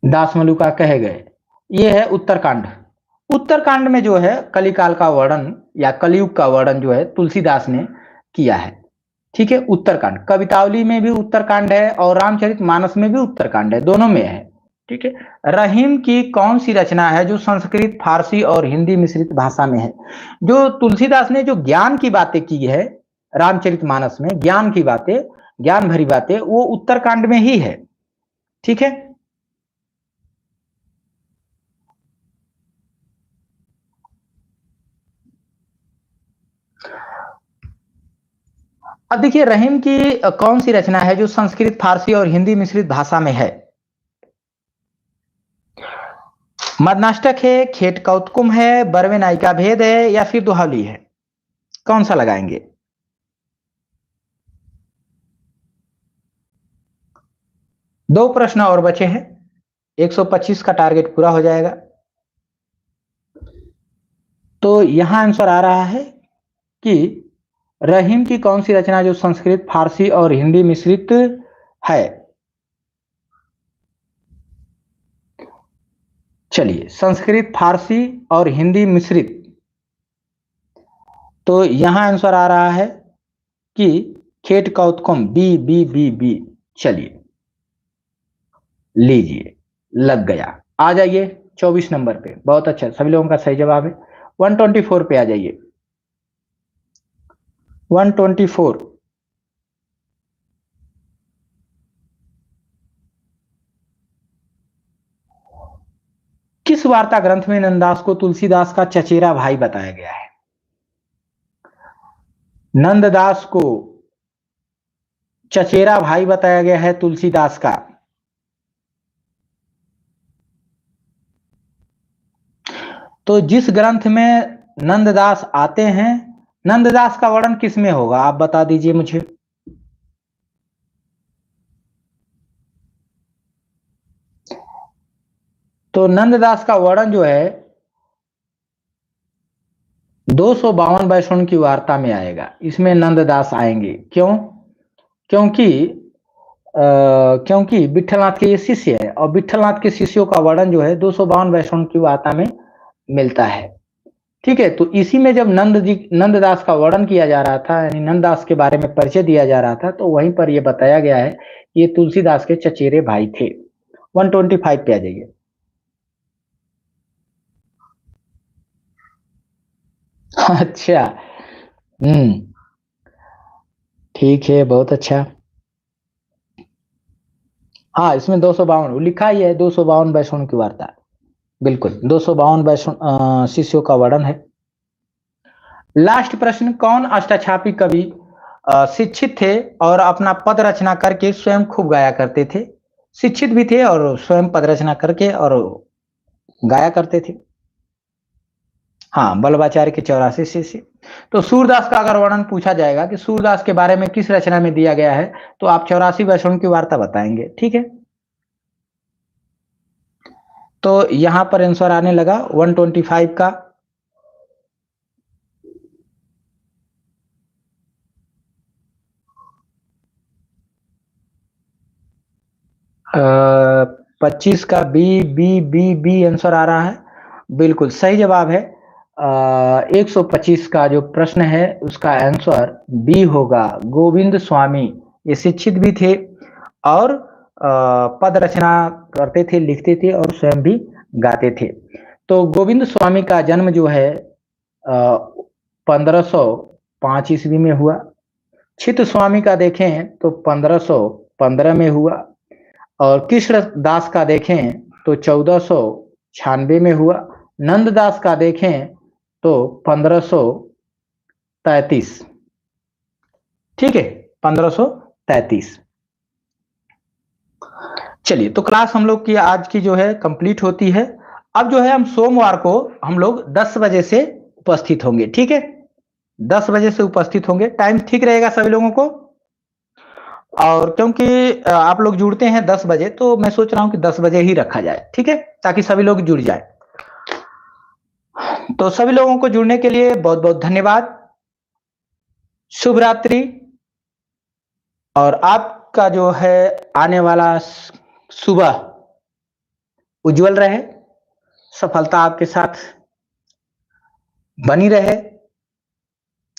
दास मलुका कहे गए, ये है उत्तरकांड। उत्तरकांड में जो है कलिकाल का वर्णन या कलयुग का वर्णन जो है तुलसीदास ने किया है, ठीक है। उत्तरकांड, कवितावली में भी उत्तरकांड है और रामचरितमानस में भी उत्तरकांड है, दोनों में है, ठीक है। रहीम की कौन सी रचना है जो संस्कृत, फारसी और हिंदी मिश्रित भाषा में है? जो तुलसीदास ने जो ज्ञान की बातें की है रामचरितमानस में, ज्ञान की बातें, ज्ञान भरी बातें, वो उत्तरकांड में ही है, ठीक है। अब देखिए, रहीम की कौन सी रचना है जो संस्कृत, फारसी और हिंदी मिश्रित भाषा में है? मदनाष्टक है, खेट कौतकुम है, बरवे नायिका भेद है, या फिर दोहावली है? कौन सा लगाएंगे? दो प्रश्न और बचे हैं, 125 का टारगेट पूरा हो जाएगा। तो यहां आंसर आ रहा है कि रहीम की कौन सी रचना जो संस्कृत, फारसी और हिंदी मिश्रित है? चलिए, संस्कृत, फारसी और हिंदी मिश्रित, तो यहां आंसर आ रहा है कि खेट कौतकुम, बी बी बी बी। चलिए, लीजिए, लग गया। आ जाइए 24 नंबर पे, बहुत अच्छा, सभी लोगों का सही जवाब है। 124 पे आ जाइए, 124। किस वार्ता ग्रंथ में नंददास को तुलसीदास का चचेरा भाई बताया गया है? नंददास को चचेरा भाई बताया गया है तुलसीदास का। तो जिस ग्रंथ में नंददास आते हैं, नंददास का वर्णन किसमें होगा, आप बता दीजिए मुझे। तो नंददास का वर्णन जो है 252 वैष्णव की वार्ता में आएगा, इसमें नंददास आएंगे। क्यों? क्योंकि क्योंकि विठलनाथ के ये शिष्य है, और विठलनाथ के शिष्यों का वर्णन जो है 252 वैष्णव की वार्ता में मिलता है, ठीक है। तो इसी में जब नंददास का वर्णन किया जा रहा था, यानी नंददास के बारे में परिचय दिया जा रहा था, तो वहीं पर यह बताया गया है कि ये तुलसीदास के चचेरे भाई थे। 125 पे आ जाइए। अच्छा। हम्म। ठीक है, बहुत अच्छा। हाँ, इसमें 252 लिखा ही है, 252 वैष्णव की वार्ता। बिल्कुल, 252 वैष्णव शिष्यों का वर्णन है। लास्ट प्रश्न, कौन अष्टछापी कवि शिक्षित थे और अपना पद रचना करके स्वयं खूब गाया करते थे? शिक्षित भी थे और स्वयं पद रचना करके और गाया करते थे। हाँ, बल्लभाचार्य के 84 शिष्य। तो सूरदास का अगर वर्णन पूछा जाएगा कि सूरदास के बारे में किस रचना में दिया गया है, तो आप 84 वैष्णव की वार्ता बताएंगे। ठीक है, तो यहां पर आंसर आने लगा 125 का। अ, 25 का B B B B answer आ रहा है। बिल्कुल सही जवाब है। 125 का जो प्रश्न है उसका आंसर बी होगा। गोविंद स्वामी ये शिक्षित भी थे और पद रचना करते थे, लिखते थे और स्वयं भी गाते थे। तो गोविंद स्वामी का जन्म जो है 1505 ईस्वी में हुआ। चित्त स्वामी का देखें तो 1515 में हुआ। और कृष्ण दास का देखें तो 1496 में हुआ। नंददास का देखें तो 1533। ठीक है, 1533। चलिए, तो क्लास हम लोग की आज की जो है कंप्लीट होती है। अब जो है हम सोमवार को हम लोग 10 बजे से उपस्थित होंगे। ठीक है, 10 बजे से उपस्थित होंगे। टाइम ठीक रहेगा सभी लोगों को? और क्योंकि आप लोग जुड़ते हैं 10 बजे, तो मैं सोच रहा हूं कि 10 बजे ही रखा जाए। ठीक है, ताकि सभी लोग जुड़ जाए। तो सभी लोगों को जुड़ने के लिए बहुत बहुत धन्यवाद। शुभ रात्रि। और आपका जो है आने वाला सुबह उज्जवल रहे, सफलता आपके साथ बनी रहे।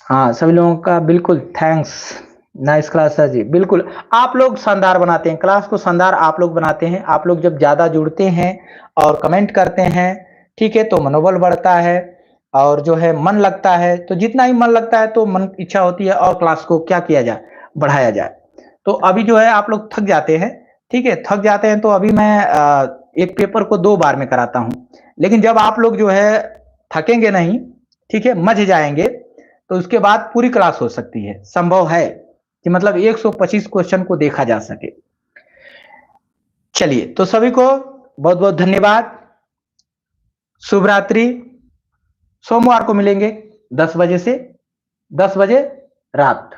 हाँ, सभी लोगों का बिल्कुल थैंक्स। नाइस क्लास सर जी, बिल्कुल। आप लोग शानदार बनाते हैं, क्लास को शानदार आप लोग बनाते हैं। आप लोग जब ज्यादा जुड़ते हैं और कमेंट करते हैं, ठीक है, तो मनोबल बढ़ता है और जो है मन लगता है। तो जितना ही मन लगता है तो मन इच्छा होती है और क्लास को क्या किया जाए, बढ़ाया जाए। तो अभी जो है आप लोग थक जाते हैं, ठीक है, थक जाते हैं। तो अभी मैं एक पेपर को 2 बार में कराता हूँ। लेकिन जब आप लोग जो है थकेंगे नहीं, ठीक है, मज जाएंगे, तो उसके बाद पूरी क्लास हो सकती है। संभव है कि मतलब 125 क्वेश्चन को देखा जा सके। चलिए, तो सभी को बहुत बहुत धन्यवाद। शुभ रात्रि। सोमवार को मिलेंगे 10 बजे से 10 बजे रात।